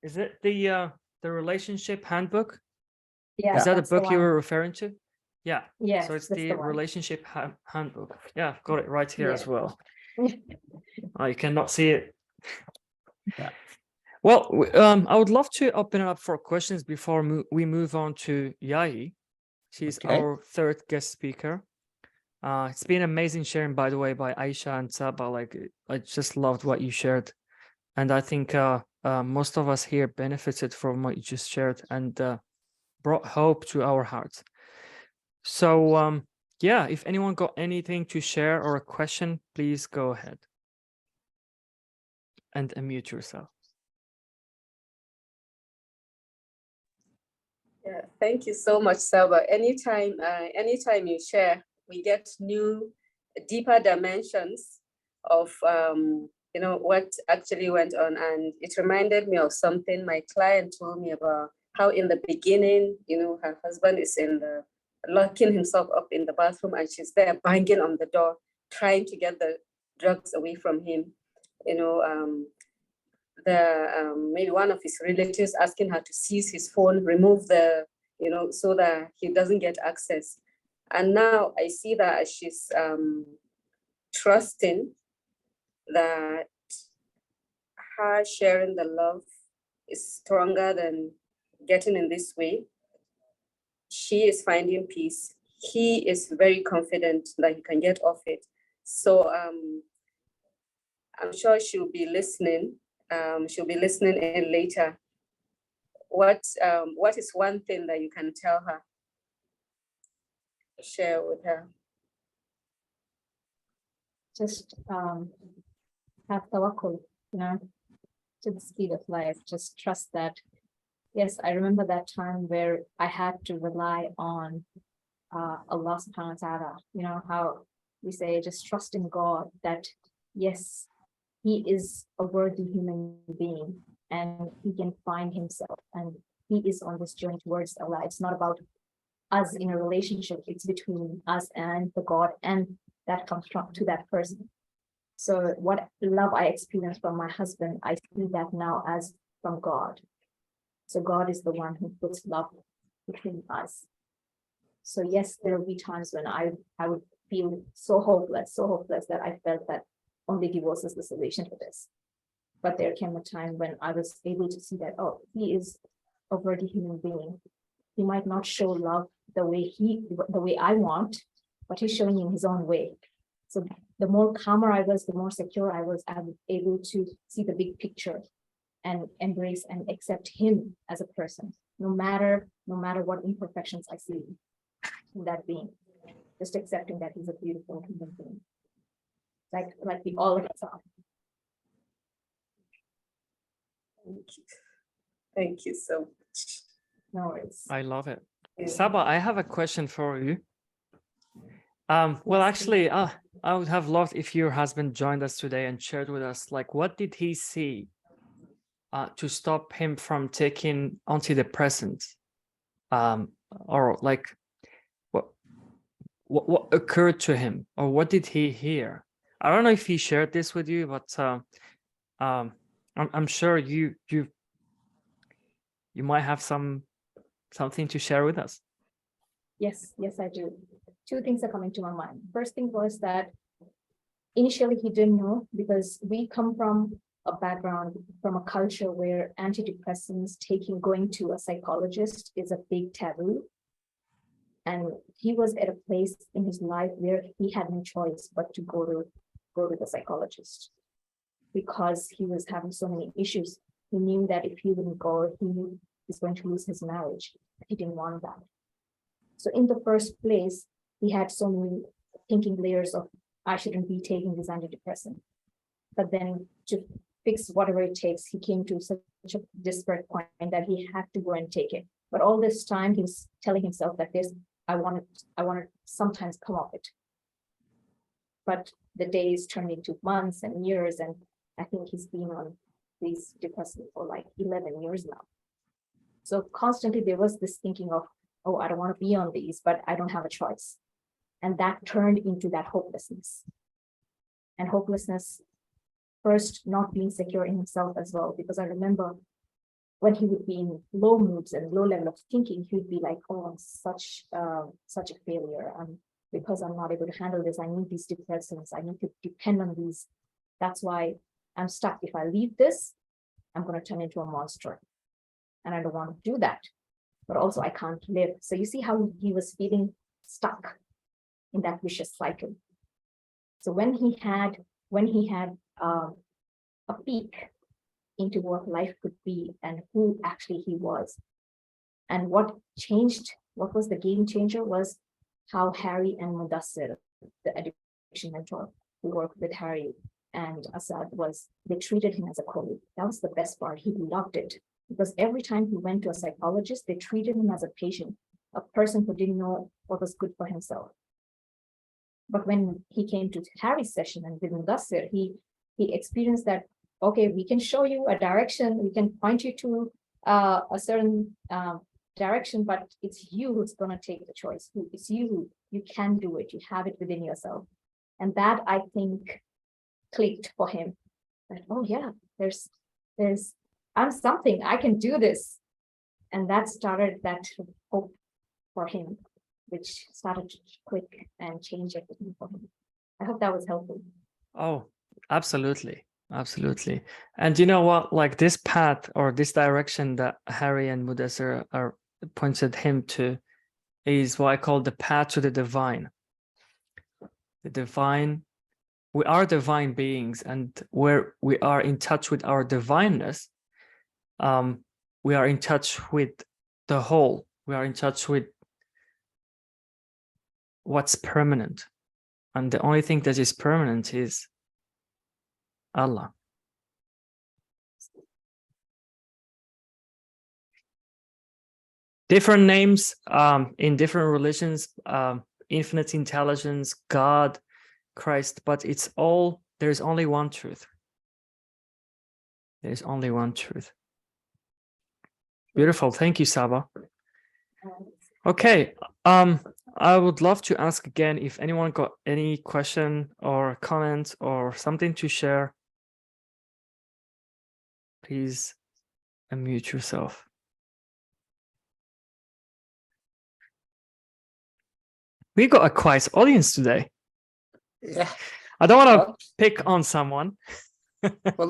Is it the Relationship Handbook? Yeah. Is that the book you were referring to? Yeah. Yes. So it's the Relationship Handbook. Yeah, I've got it right here as well. You cannot see it. Yeah. Well, I would love to open it up for questions before we move on to Yahi. She's our third guest speaker. It's been amazing sharing, by the way, by Aisha and Saba. Like, I just loved what you shared. And I think most of us here benefited from what you just shared and brought hope to our hearts. So, yeah, if anyone got anything to share or a question, please go ahead and unmute yourself. Yeah, thank you so much, Saba. Anytime you share, we get new, deeper dimensions of what actually went on, and it reminded me of something my client told me about. How in the beginning, her husband is locking himself up in the bathroom, and she's there banging on the door, trying to get the drugs away from him. Maybe one of his relatives asking her to seize his phone, remove so that he doesn't get access. And now I see that she's trusting that her sharing the love is stronger than getting in this way. She is finding peace. He is very confident that he can get off it. So I'm sure she'll be listening. She'll be listening in later. What is one thing that you can tell her? Share with her. Just have tawakkul, to the speed of life. Just trust that. Yes, I remember that time where I had to rely on Allah subhanahu wa ta'ala. How we say, just trust in God that, yes, He is a worthy human being and he can find himself and he is on this journey towards Allah. It's not about us in a relationship, it's between us and the God, and that comes from to that person. So what love I experienced from my husband, I see that now as from God. So God is the one who puts love between us. So yes, there will be times when I would feel so hopeless that I felt that only divorce is the solution to this. But there came a time when I was able to see that, oh, he is a worthy human being. He might not show love the way I want, but he's showing in his own way. So the more calmer I was, the more secure I was able to see the big picture and embrace and accept him as a person, no matter what imperfections I see in that being. Just accepting that he's a beautiful human being, like we all of us are. Thank you so much. No worries. I love it. Yeah. Saba, I have a question for you. Well, actually, I would have loved if your husband joined us today and shared with us, like, what did he see to stop him from taking antidepressants? Or like, what occurred to him, or what did he hear? I don't know if he shared this with you, but I'm sure you might have something to share with us. Yes, I do. Two things are coming to my mind. First thing was that initially he didn't know, because we come from a background, from a culture where antidepressants, going to a psychologist is a big taboo. And he was at a place in his life where he had no choice but to go to the psychologist, because he was having so many issues. He knew that if he wouldn't go, he was going to lose his marriage. He didn't want that. So in the first place, he had so many thinking layers of, I shouldn't be taking this antidepressant. But then to fix whatever it takes, he came to such a desperate point that he had to go and take it. But all this time, he was telling himself that I want to sometimes come off it. But the days turned into months and years, and I think he's been on these depressants for like 11 years now. So constantly there was this thinking of, oh, I don't want to be on these, but I don't have a choice. And that turned into that hopelessness. And hopelessness, first, not being secure in himself as well, because I remember when he would be in low moods and low level of thinking, he would be like, oh, I'm such a failure. Because I'm not able to handle this, I need these depressants. I need to depend on these. That's why I'm stuck. If I leave this, I'm going to turn into a monster. And I don't want to do that. But also I can't live. So you see how he was feeling stuck in that vicious cycle. So when he had a peek into what life could be and who actually he was, and what was the game changer was how Harry and Mudassir, the addiction mentor who worked with Harry and Asad, they treated him as a colleague. That was the best part. He loved it, because every time he went to a psychologist, they treated him as a patient, a person who didn't know what was good for himself. But when he came to Harry's session and with Mudassir, he experienced that, okay, we can show you a direction, we can point you to a certain direction, but it's you who's going to take the choice. It's you can do it. You have it within yourself. And that, I think, clicked for him. That, oh yeah, I'm something, I can do this. And that started that hope for him, which started to click and change everything for him. I hope that was helpful. Oh, absolutely. Absolutely. And you know what, like this path or this direction that Harry and Mudassir are pointed him to is what I call the path to the divine. The divine, we are divine beings, and where we are in touch with our divineness, we are in touch with the whole. We are in touch with what's permanent. And the only thing that is permanent is Allah. Different names in different religions, infinite intelligence, God, Christ, but it's all, there's only one truth. There's only one truth. Beautiful. Thank you, Saba. Okay. I would love to ask again if anyone got any question or comment or something to share. Please unmute yourself. We got a quiet audience today. Yeah. I don't want to Well, pick on someone. well,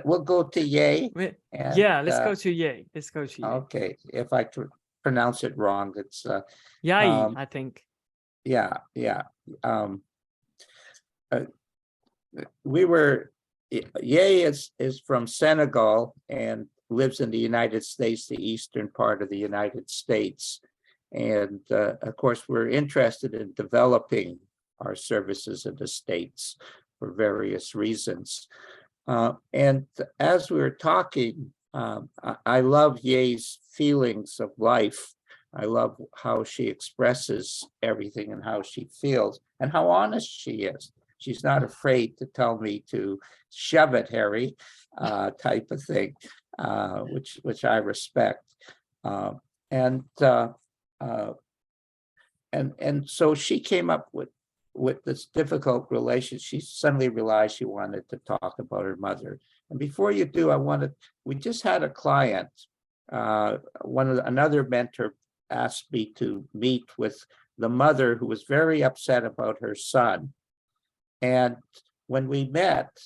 we'll go to Ye. And, Yeah, let's go to Ye. Let's go to Ye. Okay, if I pronounce it wrong, it's Yai, um, I think. yeah. We were Ye is from Senegal and lives in the United States, the eastern part of the United States. And of course, we're interested in developing our services in the States for various reasons. And as we were talking, I love Ye's feelings of life. I love how she expresses everything and how she feels and how honest she is. She's not afraid to tell me to shove it, Harry, type of thing, which I respect. And so she came up with this difficult relationship. She suddenly realized she wanted to talk about her mother. And before you do, we just had a client, another mentor asked me to meet with the mother who was very upset about her son. And when we met,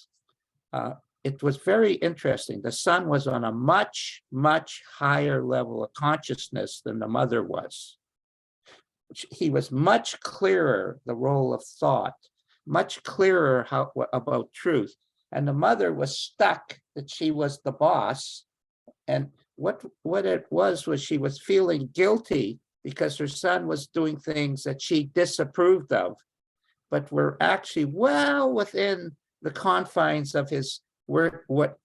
it was very interesting. The son was on a much, much higher level of consciousness than the mother was. He was much clearer, the role of thought, much clearer about truth. And the mother was stuck that she was the boss. And what it was she was feeling guilty because her son was doing things that she disapproved of, but were actually well within the confines of his work, what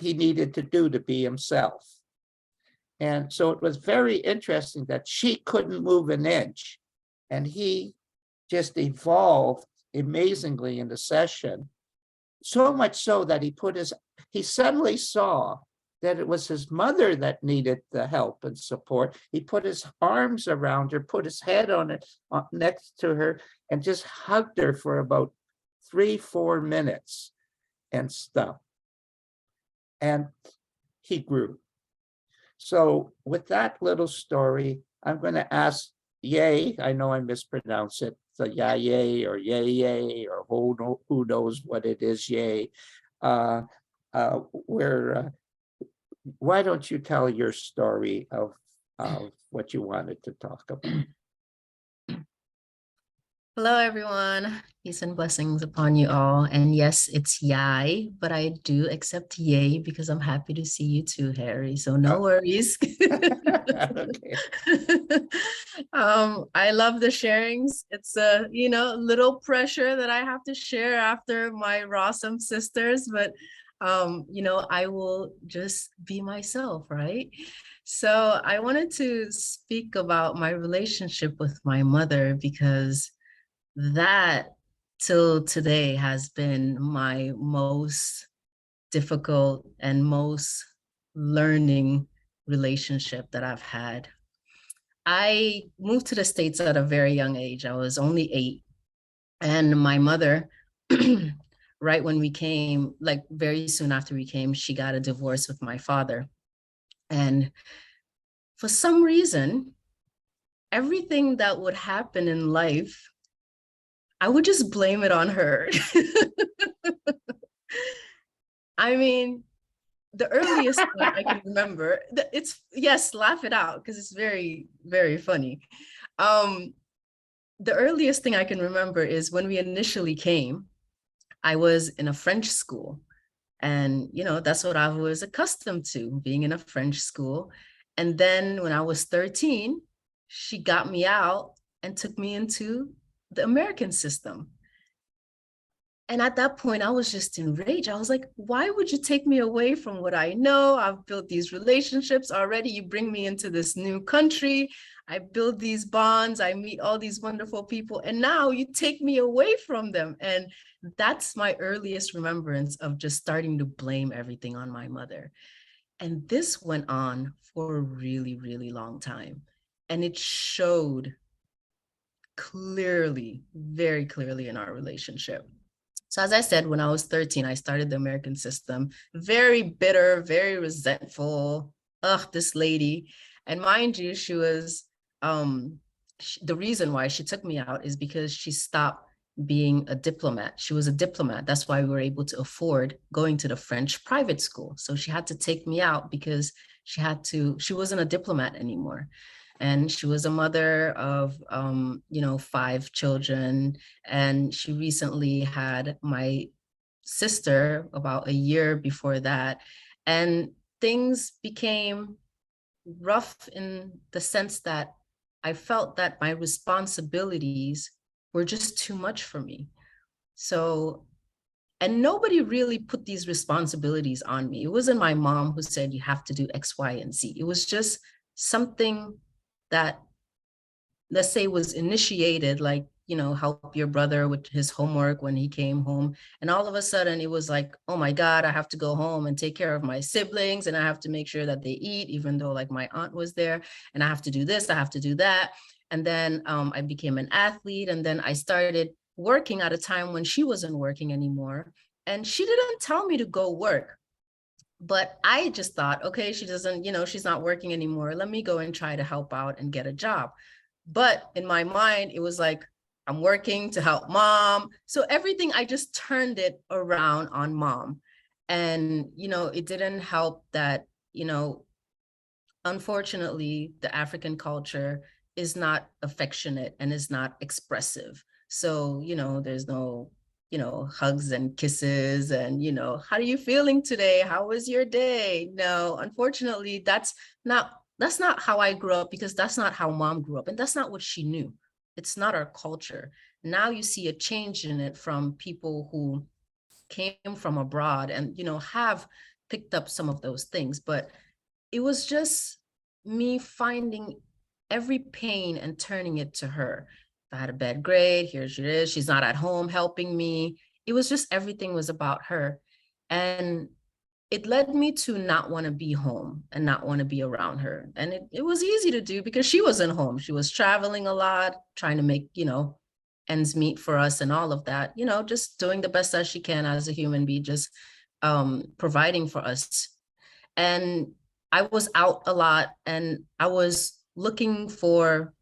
he needed to do to be himself. And so it was very interesting that she couldn't move an inch, and he just evolved amazingly in the session, so much so that he suddenly saw that it was his mother that needed the help and support. He put his arms around her, put his head on it next to her, and just hugged her for about 3-4 minutes and stopped. And he grew. So with that little story, I'm going to ask Ye, I know I mispronounce it, the Yaye or Ye or who knows what it is, Ye. Why don't you tell your story of what you wanted to talk about? Hello, everyone. Peace and blessings upon you all. And yes, it's Yai, but I do accept Yay because I'm happy to see you too, Harry. So no worries. Okay. I love the sharings. It's a little pressure that I have to share after my Rossum sisters, but I will just be myself, right? So I wanted to speak about my relationship with my mother because that till today has been my most difficult and most learning relationship that I've had. I moved to the States at a very young age. I was only 8. And my mother, right when we came, like very soon after we came, she got a divorce with my father. And for some reason, everything that would happen in life, I would just blame it on her. I mean, the earliest thing I can remember, yes, laugh it out because it's very, very funny. The earliest thing I can remember is when we initially came, I was in a French school. And, that's what I was accustomed to, being in a French school. And then when I was 13, she got me out and took me into the American system. And at that point, I was just enraged. I was like, why would you take me away from what I know? I've built these relationships already. You bring me into this new country. I build these bonds. I meet all these wonderful people. And now you take me away from them. And that's my earliest remembrance of just starting to blame everything on my mother. And this went on for a really, really long time. And it showed clearly, very clearly in our relationship. So as I said, when I was 13, I started the American system, very bitter, very resentful. Ugh, this lady. And mind you, she was, the reason why she took me out is because she stopped being a diplomat. She was a diplomat. That's why we were able to afford going to the French private school. So she had to take me out because she wasn't a diplomat anymore. And she was a mother of, 5 children. And she recently had my sister about a year before that. And things became rough in the sense that I felt that my responsibilities were just too much for me. So, and nobody really put these responsibilities on me. It wasn't my mom who said, you have to do X, Y, and Z. It was just something that, let's say, was initiated, like, help your brother with his homework when he came home. And all of a sudden it was like, oh my God, I have to go home and take care of my siblings, and I have to make sure that they eat, even though like my aunt was there, and I have to do this, I have to do that. And then I became an athlete, and then I started working at a time when she wasn't working anymore. And she didn't tell me to go work. But I just thought, okay, she doesn't, she's not working anymore. Let me go and try to help out and get a job. But in my mind, it was like, I'm working to help mom. So everything, I just turned it around on mom. And, it didn't help that, unfortunately, the African culture is not affectionate and is not expressive. So, there's no, hugs and kisses and, how are you feeling today? How was your day? No, unfortunately, that's not how I grew up, because that's not how mom grew up. And that's not what she knew. It's not our culture. Now you see a change in it from people who came from abroad and, have picked up some of those things. But it was just me finding every pain and turning it to her. If I had a bad grade, here she is. She's not at home helping me. It was just, everything was about her. And it led me to not want to be home and not want to be around her. And it was easy to do because she wasn't home. She was traveling a lot, trying to make, ends meet for us and all of that, just doing the best that she can as a human being, just providing for us. And I was out a lot, and I was looking for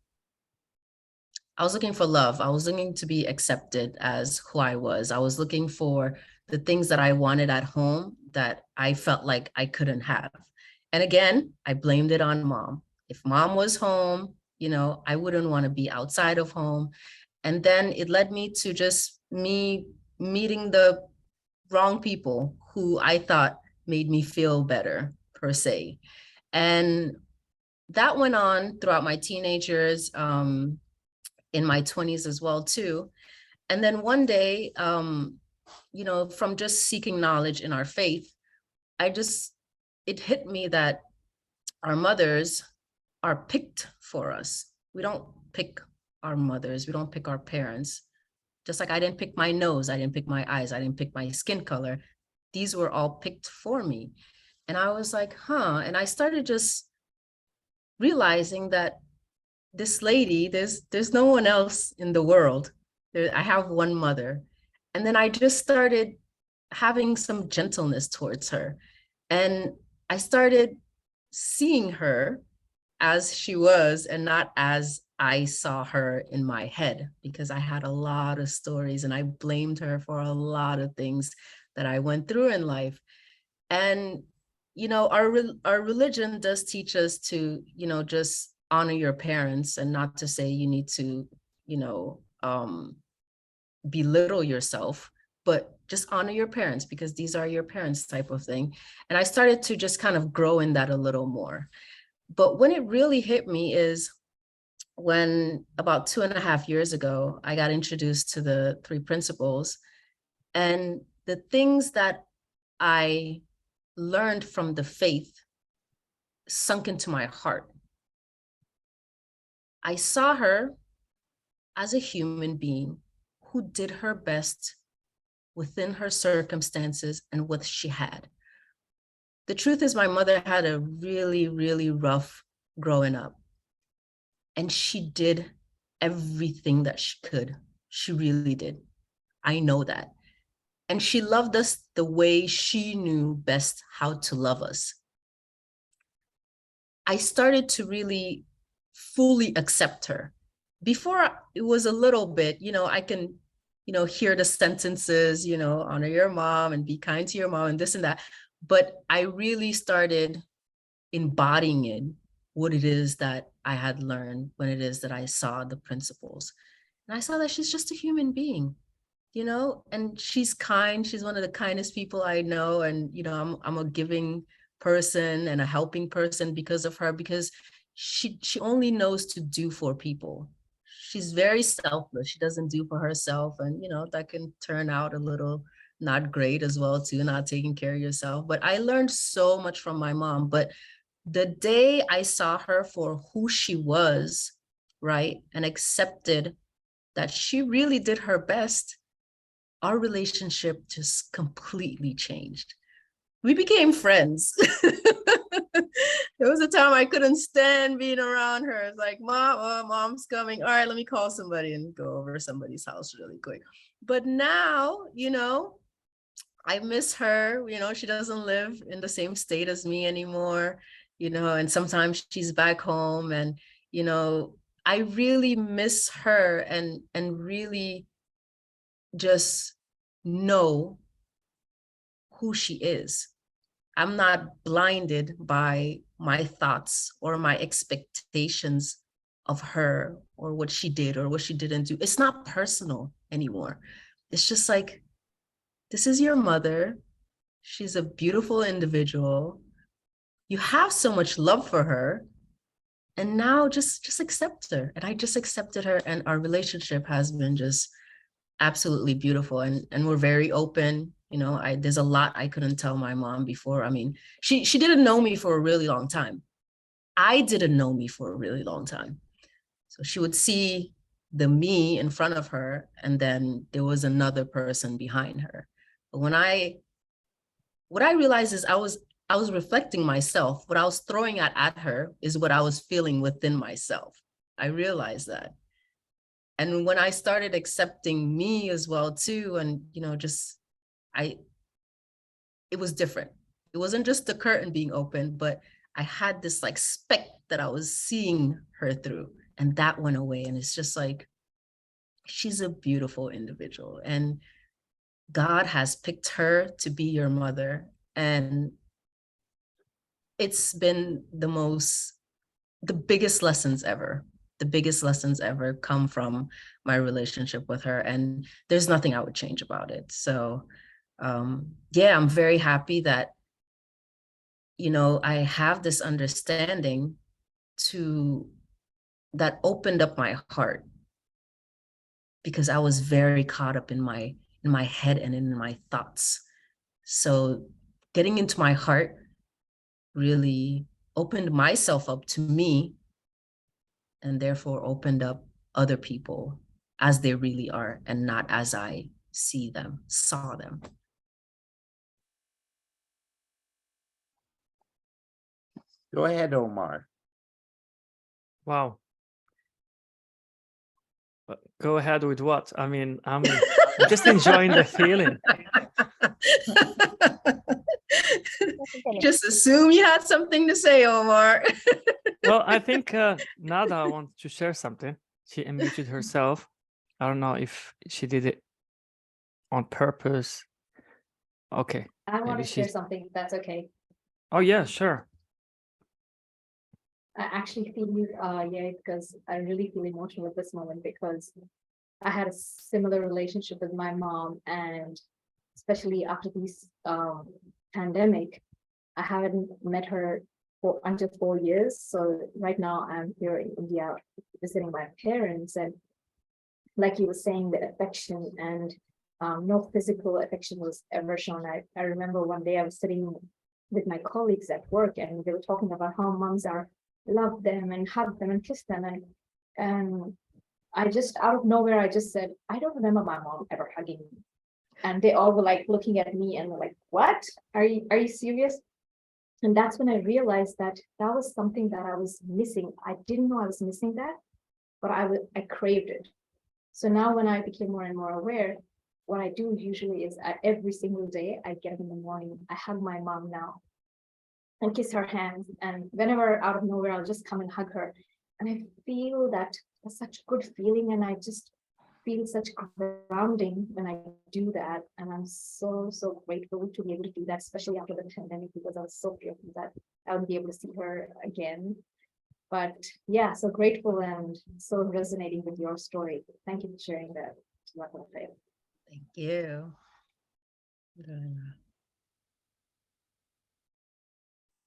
love. I was looking to be accepted as who I was. I was looking for the things that I wanted at home that I felt like I couldn't have. And again, I blamed it on mom. If mom was home, I wouldn't want to be outside of home. And then it led me to just me meeting the wrong people who I thought made me feel better, per se. And that went on throughout my teenage years, in my 20s as well too. And then one day, from just seeking knowledge in our faith, it hit me that our mothers are picked for us. We don't pick our mothers, we don't pick our parents. Just like I didn't pick my nose, I didn't pick my eyes, I didn't pick my skin color. These were all picked for me. And I was like, and I started just realizing that this lady, there's no one else in the world. I have one mother. And then I just started having some gentleness towards her. And I started seeing her as she was and not as I saw her in my head, because I had a lot of stories and I blamed her for a lot of things that I went through in life. And, our religion does teach us to, just honor your parents, and not to say you need to, belittle yourself, but just honor your parents because these are your parents, type of thing. And I started to just kind of grow in that a little more. But when it really hit me is when about 2.5 years ago, I got introduced to the 3 principles, and the things that I learned from the faith sunk into my heart. I saw her as a human being who did her best within her circumstances and what she had. the truth is my mother had a really, really rough growing up. And she did everything that she could. She really did. I know that. And she loved us the way she knew best how to love us. I started to really fully accept her. Before, it was a little bit, I can, hear the sentences, honor your mom and be kind to your mom and this and that. But I really started embodying it, what it is that I had learned, when it is that I saw the principles. And I saw that she's just a human being, and she's kind. She's one of the kindest people I know. And, I'm a giving person and a helping person because of her, because she only knows to do for people. She's very selfless. She doesn't do for herself. And, that can turn out a little not great as well too, not taking care of yourself. But I learned so much from my mom. But the day I saw her for who she was, right, and accepted that she really did her best, our relationship just completely changed. We became friends. There was a time I couldn't stand being around her. It's like, mom's coming. All right, let me call somebody and go over to somebody's house really quick. But now, I miss her. She doesn't live in the same state as me anymore, and sometimes she's back home, and, I really miss her and really just know who she is. I'm not blinded by my thoughts or my expectations of her or what she did or what she didn't do. It's not personal anymore. It's just like, this is your mother. She's a beautiful individual. You have so much love for her. And now just accept her. And I just accepted her, and our relationship has been just absolutely beautiful. And we're very open. There's a lot I couldn't tell my mom before. I mean, she didn't know me for a really long time. I didn't know me for a really long time. So she would see the me in front of her, and then there was another person behind her. But what I realized is I was reflecting myself. What I was throwing at her is what I was feeling within myself. I realized that. And when I started accepting me as well too, and it was different. It wasn't just the curtain being open, but I had this like speck that I was seeing her through, and that went away. And it's just like, she's a beautiful individual, and God has picked her to be your mother. And it's been the biggest lessons ever. The biggest lessons ever come from my relationship with her. And there's nothing I would change about it. So yeah, I'm very happy that, I have this understanding that opened up my heart, because I was very caught up in my head and in my thoughts. So getting into my heart really opened myself up to me, and therefore opened up other people as they really are, and not as I saw them. Go ahead, Omar. Wow. Go ahead with what? I mean, I'm just enjoying the feeling. Just assume you had something to say, Omar. Well, I think Nada wants to share something. She unmuted herself. I don't know if she did it on purpose. Okay. I want Maybe to share she's- something, if that's okay. Oh, yeah, sure. I actually feel because I really feel emotional at this moment, because I had a similar relationship with my mom, and especially after this pandemic, I haven't met her for until 4 years. So right now I'm here in India visiting my parents, and like you were saying, the affection and no physical affection was ever shown. I remember one day I was sitting with my colleagues at work, and they were talking about how moms love them and hug them and kiss them, and I just, out of nowhere, I just said, I don't remember my mom ever hugging me. And they all were like looking at me and were like, what? Are you serious? And that's when I realized that that was something that I was missing. I didn't know I was missing that, but I craved it. So now when I became more and more aware, what I do usually is every single day, I get up in the morning, I hug my mom now and kiss her hands. And whenever out of nowhere, I'll just come and hug her. And I feel that that's such a good feeling. And I just feel such grounding when I do that. And I'm so, so grateful to be able to do that, especially after the pandemic, because I was so fearful that I wouldn't be able to see her again. But yeah, so grateful and so resonating with your story. Thank you for sharing that. Thank you.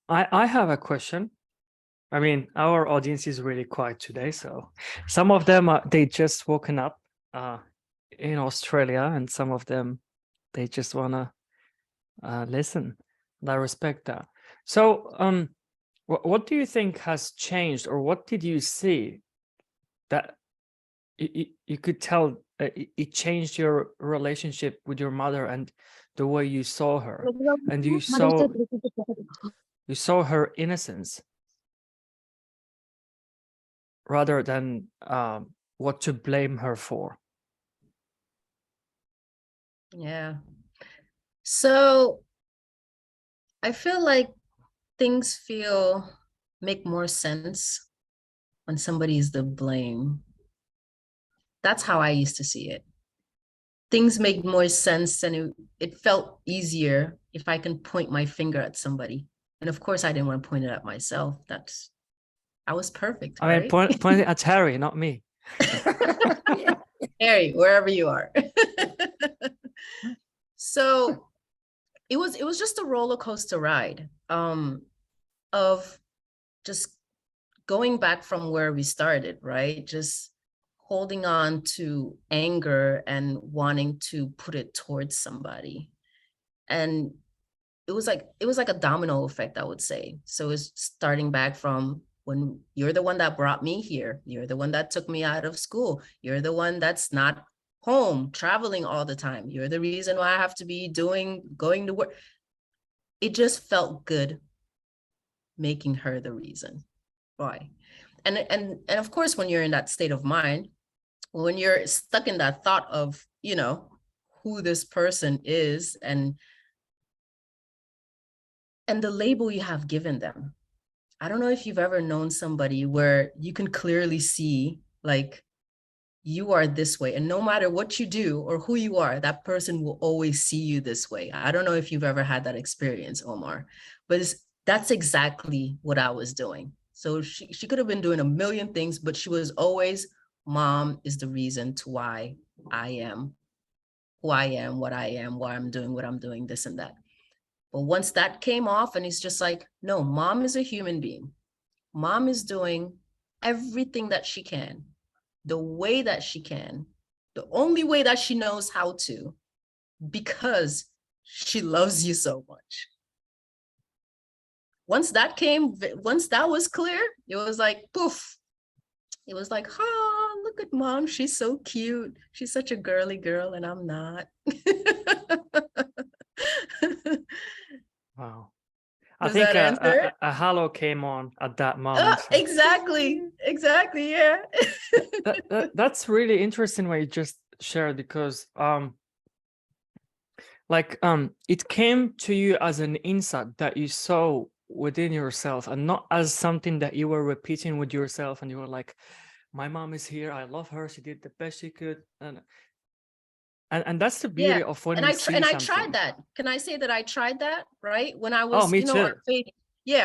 I have a question. I mean, our audience is really quiet today, so some of them they just woken up in Australia, and some of them they just wanna listen. And I respect that. So, what do you think has changed, or what did you see that you could tell it changed your relationship with your mother and the way you saw her, and you saw her innocence rather than what to blame her for? Yeah. So I feel like things make more sense when somebody is the blame. That's how I used to see it. Things make more sense, and it felt easier if I can point my finger at somebody. And of course, I didn't want to point it at myself. I was perfect, I mean, right? point it at Harry, not me. Harry, wherever you are. So it was just a roller coaster ride of just going back from where we started, right? Just holding on to anger and wanting to put it towards somebody. And it was like a domino effect, I would say. So it's starting back from when you're the one that brought me here, you're the one that took me out of school, you're the one that's not home, traveling all the time, you're the reason why I have to be going to work. It just felt good making her the reason why. And of course, when you're in that state of mind, when you're stuck in that thought of, who this person is and the label you have given them. I don't know if you've ever known somebody where you can clearly see, like, you are this way, and no matter what you do or who you are, that person will always see you this way. I don't know if you've ever had that experience, Omar, but that's exactly what I was doing. So she could have been doing a million things, but she was always, mom is the reason to why I am who I am, what I am, why I'm doing what I'm doing, this and that. But once that came off, and he's just like, no, mom is a human being. Mom is doing everything that she can, the way that she can, the only way that she knows how to, because she loves you so much. Once that was clear, it was like, poof. It was like, look at mom. She's so cute. She's such a girly girl, and I'm not. Wow. Does I think that answer? a halo came on at that moment. So. Exactly, yeah. That's really interesting what you just shared, because it came to you as an insight that you saw within yourself, and not as something that you were repeating with yourself, and you were like, my mom is here, I love her, she did the best she could, and that's the beauty of when we see something. I tried that. Can I say that I tried that, right? When I was, me too.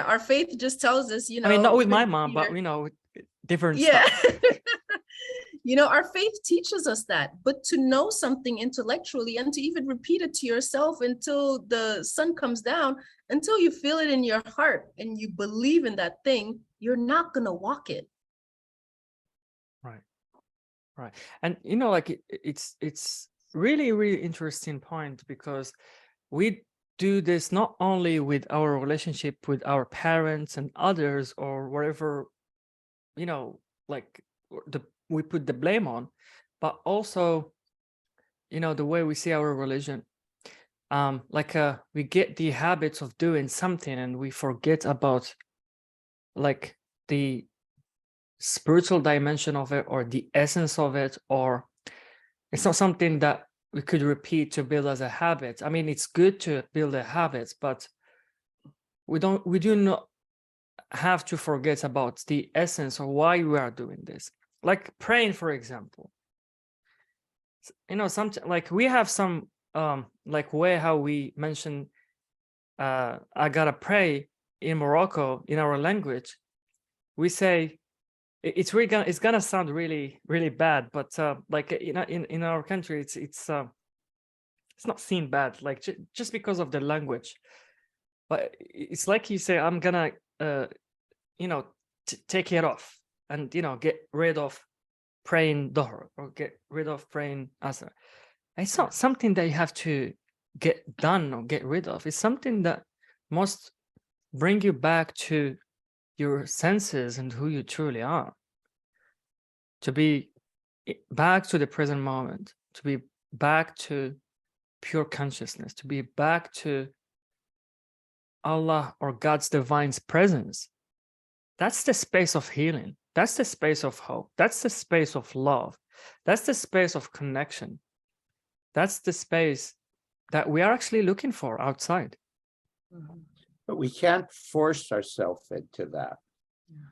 Our faith just tells us, I mean, not with my mom, but different stuff. Our faith teaches us that, but to know something intellectually and to even repeat it to yourself until the sun comes down, until you feel it in your heart and you believe in that thing, you're not going to walk it. Right. And it's really, really interesting point, because we do this not only with our relationship with our parents and others, or whatever, we put the blame on, but also, the way we see our religion. we get the habits of doing something and we forget about like the spiritual dimension of it or the essence of it, or it's not something that we could repeat to build as a habit. I mean, it's good to build a habit, but we do not have to forget about the essence of why we are doing this. Like praying, for example. You know, like we have some like way how we mention I gotta pray in Morocco in our language. We say it's gonna sound really bad, but like in our country it's not seen bad, like just because of the language. But it's like you say, I'm gonna take it off and get rid of praying Dhuhr or get rid of praying Asr. It's not something that you have to get done or get rid of. It's something that must bring you back to your senses and who you truly are. To be back to the present moment, to be back to pure consciousness, to be back to Allah or God's divine presence. That's the space of healing. That's the space of hope. That's the space of love. That's the space of connection. That's the space that we are actually looking for outside. But we can't force ourselves into that.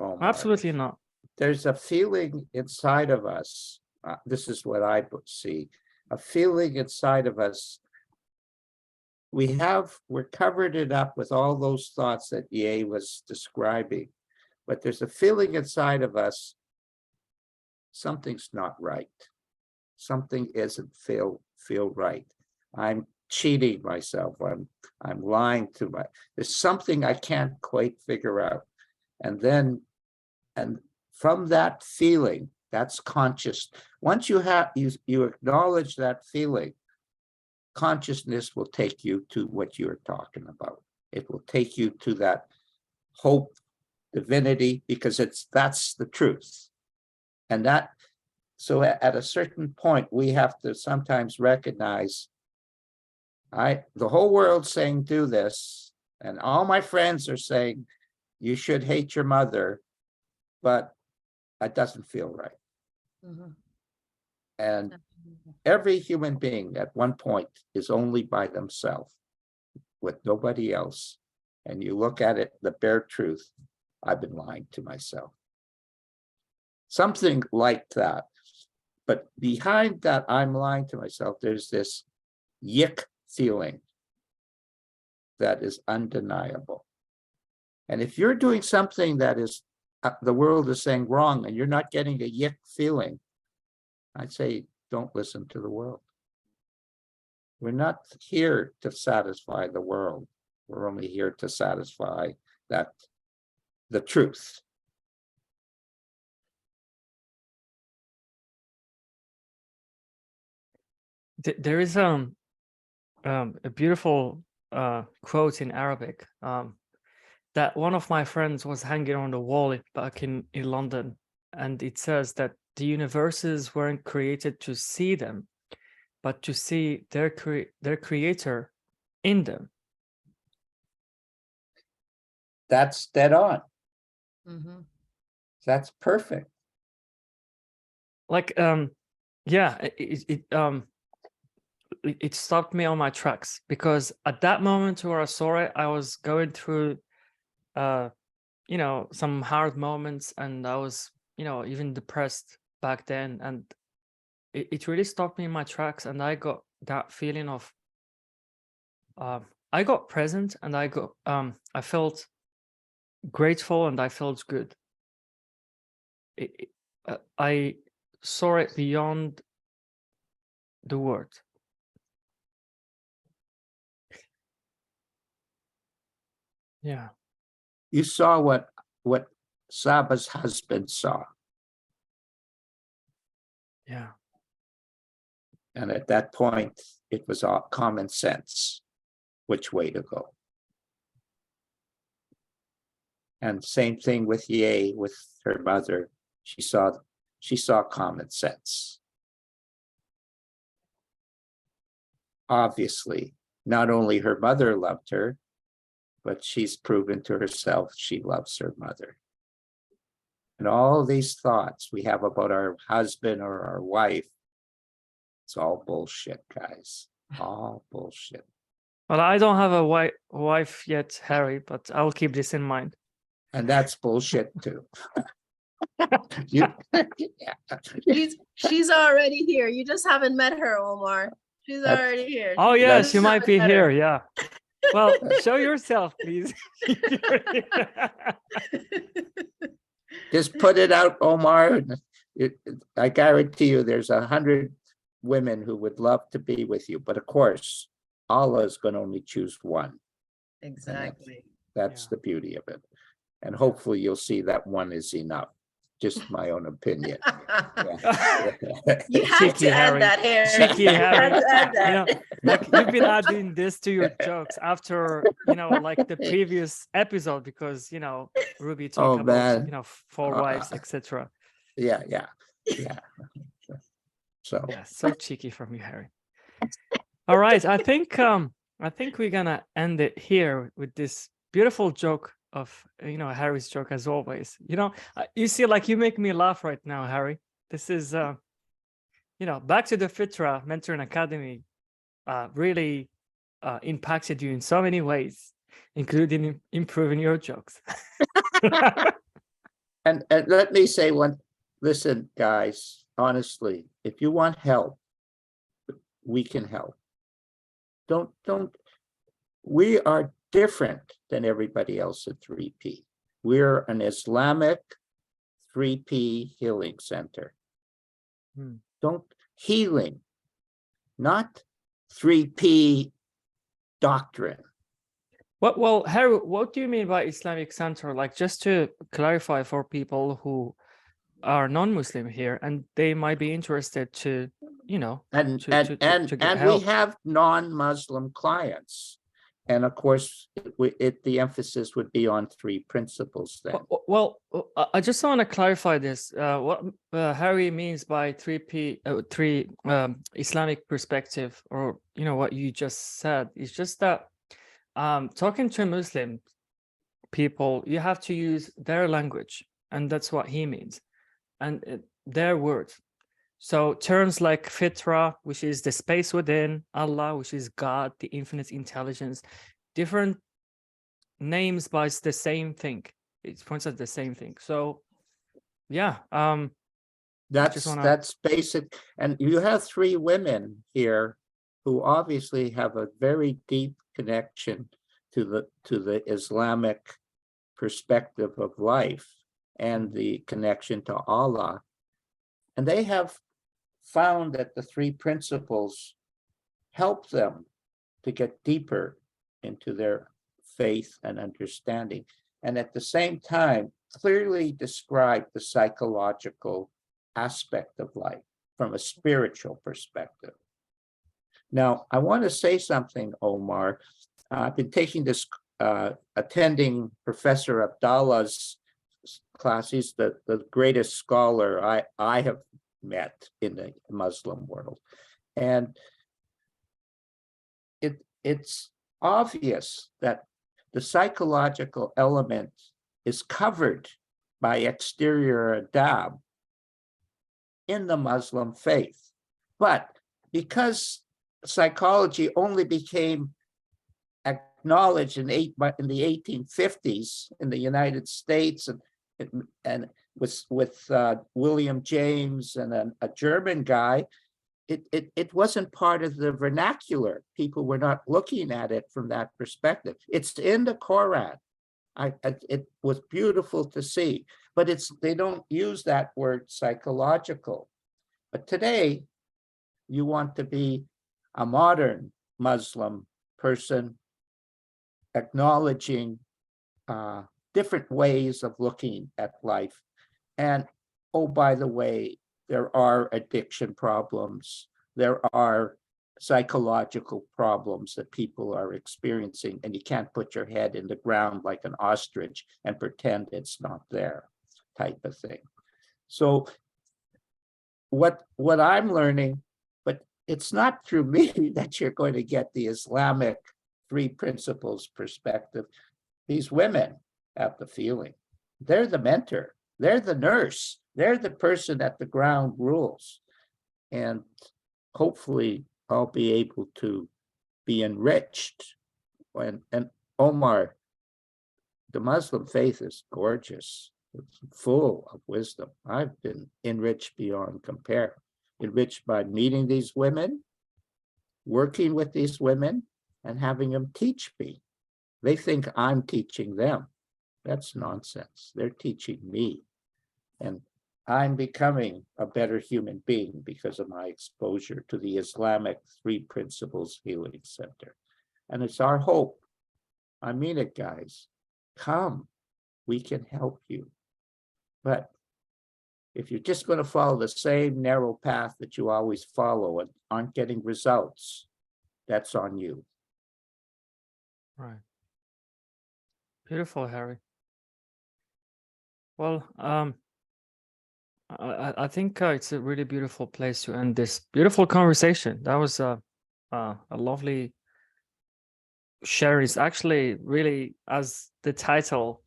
Omar. Absolutely not. There's a feeling inside of us. This is what I see. A feeling inside of us. We're covered it up with all those thoughts that Ye was describing. But there's a feeling inside of us, something's not right. Something isn't feel right. I'm cheating myself. I'm lying to there's something I can't quite figure out. And from that feeling, that's conscious. Once you acknowledge that feeling, consciousness will take you to what you're talking about. It will take you to that hope, divinity, because that's the truth. And so at a certain point, we have to sometimes recognize, the whole world's saying do this, and all my friends are saying you should hate your mother, but that doesn't feel right. And every human being at one point is only by themselves with nobody else. And you look at it, the bare truth, I've been lying to myself. Something like that. But behind that, I'm lying to myself, there's this yick feeling that is undeniable. And if you're doing something that is, the world is saying wrong, and you're not getting a yick feeling, I'd say, don't listen to the world. We're not here to satisfy the world. We're only here to satisfy the truth. There is a beautiful quote in Arabic that one of my friends was hanging on the wall back in London, and it says that the universes weren't created to see them, but to see their creator in them. That's dead on. That's perfect. Like yeah, it stopped me on my tracks, because at that moment where I saw it, I was going through some hard moments, and I was even depressed back then, and it really stopped me in my tracks, and I got that feeling of I got present, and I felt grateful, and I felt good. I saw it beyond the word. Yeah. You saw what Saba's husband saw. Yeah. And at that point, it was all common sense, which way to go. And same thing with Ye, with her mother. She saw common sense. Obviously, not only her mother loved her, but she's proven to herself she loves her mother. And all these thoughts we have about our husband or our wife, it's all bullshit, guys. All bullshit. Well, I don't have a wife yet, Harry, but I'll keep this in mind. And that's bullshit too. You- yeah. She's already here. You just haven't met her, Omar. She's That's- already here. Oh You yeah, just she might haven't be met her. here. Yeah. Well, show yourself, please. Just put it out, Omar. I guarantee you there's 100 women who would love to be with you. But of course, Allah is going to only choose one. Exactly. That's Yeah. the beauty of it. And hopefully you'll see that one is enough. Just my own opinion. Yeah. You have Cheeky to add Harry. that, Harry. Cheeky You have Harry. to add You know, that. like you've been adding this to your jokes after, like the previous episode, because, Ruby talked Oh, about, man. 4 wives, etc. Yeah. So Yeah, so cheeky from you, Harry. All right, I think we're gonna end it here with this beautiful joke of Harry's joke, as always. You see, like, you make me laugh right now, Harry. This is back to the Fitrah Mentoring Academy really impacted you in so many ways, including improving your jokes. and let me say one. Listen, guys, honestly, if you want help, we can help. Don't we are different than everybody else at 3P. We're an Islamic 3P healing center. Don't healing, not 3P doctrine. Well, Harry, what do you mean by Islamic center? Like, just to clarify for people who are non-Muslim here, and they might be interested to, And to get we help. have non-Muslim clients. And of course, the emphasis would be on 3 principles then. Well, I just want to clarify this. What Harry means by 3P, Islamic perspective, or what you just said, is just that talking to Muslim people, you have to use their language, and that's what he means, and their words. So terms like Fitrah, which is the space within, Allah, which is God, the infinite intelligence, different names, but it's the same thing. It points at the same thing. So yeah, That's basic. And you have 3 women here who obviously have a very deep connection to the Islamic perspective of life and the connection to Allah. And they have found that the 3 principles help them to get deeper into their faith and understanding, and at the same time clearly describe the psychological aspect of life from a spiritual perspective. Now, I want to say something, Omar. I've been taking this, attending Professor Abdallah's class. He's the greatest scholar I have met in the Muslim world. And it's obvious that the psychological element is covered by exterior adab in the Muslim faith. But because psychology only became acknowledged in the 1850s in the United States, and with William James and a German guy, it wasn't part of the vernacular. People were not looking at it from that perspective. It's in the Quran. It was beautiful to see, but they don't use that word psychological. But today, you want to be a modern Muslim person, acknowledging different ways of looking at life. And oh, by the way, there are addiction problems. There are psychological problems that people are experiencing, and you can't put your head in the ground like an ostrich and pretend it's not there, type of thing. So what I'm learning, but it's not through me that you're going to get the Islamic 3 principles perspective. These women have the feeling. They're the mentor. They're the nurse. They're the person at the ground rules. And hopefully I'll be able to be enriched. And Omar, the Muslim faith is gorgeous. It's full of wisdom. I've been enriched beyond compare. Enriched by meeting these women, working with these women, and having them teach me. They think I'm teaching them. That's nonsense. They're teaching me. And I'm becoming a better human being because of my exposure to the Islamic 3 Principles Healing Center. And it's our hope. I mean it, guys. Come, we can help you. But if you're just going to follow the same narrow path that you always follow and aren't getting results, that's on you. Right. Beautiful, Harry. Well, I think it's a really beautiful place to end this beautiful conversation. That was a lovely sharing. It's actually really, as the title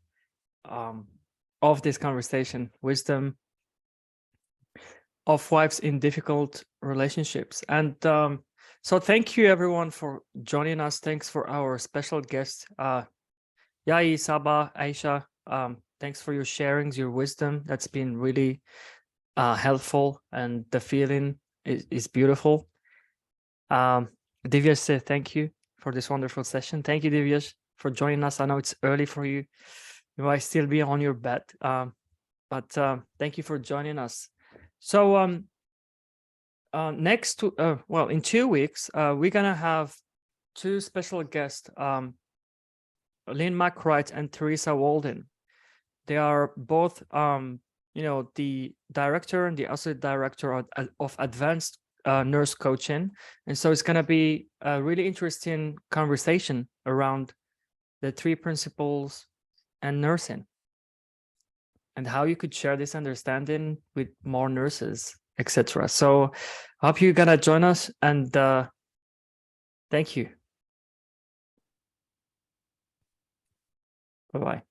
of this conversation, Wisdom of Wives in Difficult Relationships. And so thank you everyone for joining us. Thanks for our special guest, Yai, Saba, Aisha. Thanks for your sharings, your wisdom. That's been really helpful, and the feeling is beautiful. Divyash said thank you for this wonderful session. Thank you, Divyash, for joining us. I know it's early for you. You might still be on your bed, but thank you for joining us. So in 2 weeks, we're gonna have 2 special guests, Lynn McWright and Teresa Walden. They are both, the director and the associate director of Advanced Nurse Coaching. And so it's going to be a really interesting conversation around the 3 principles and nursing, and how you could share this understanding with more nurses, etc. So I hope you're going to join us, and thank you. Bye-bye.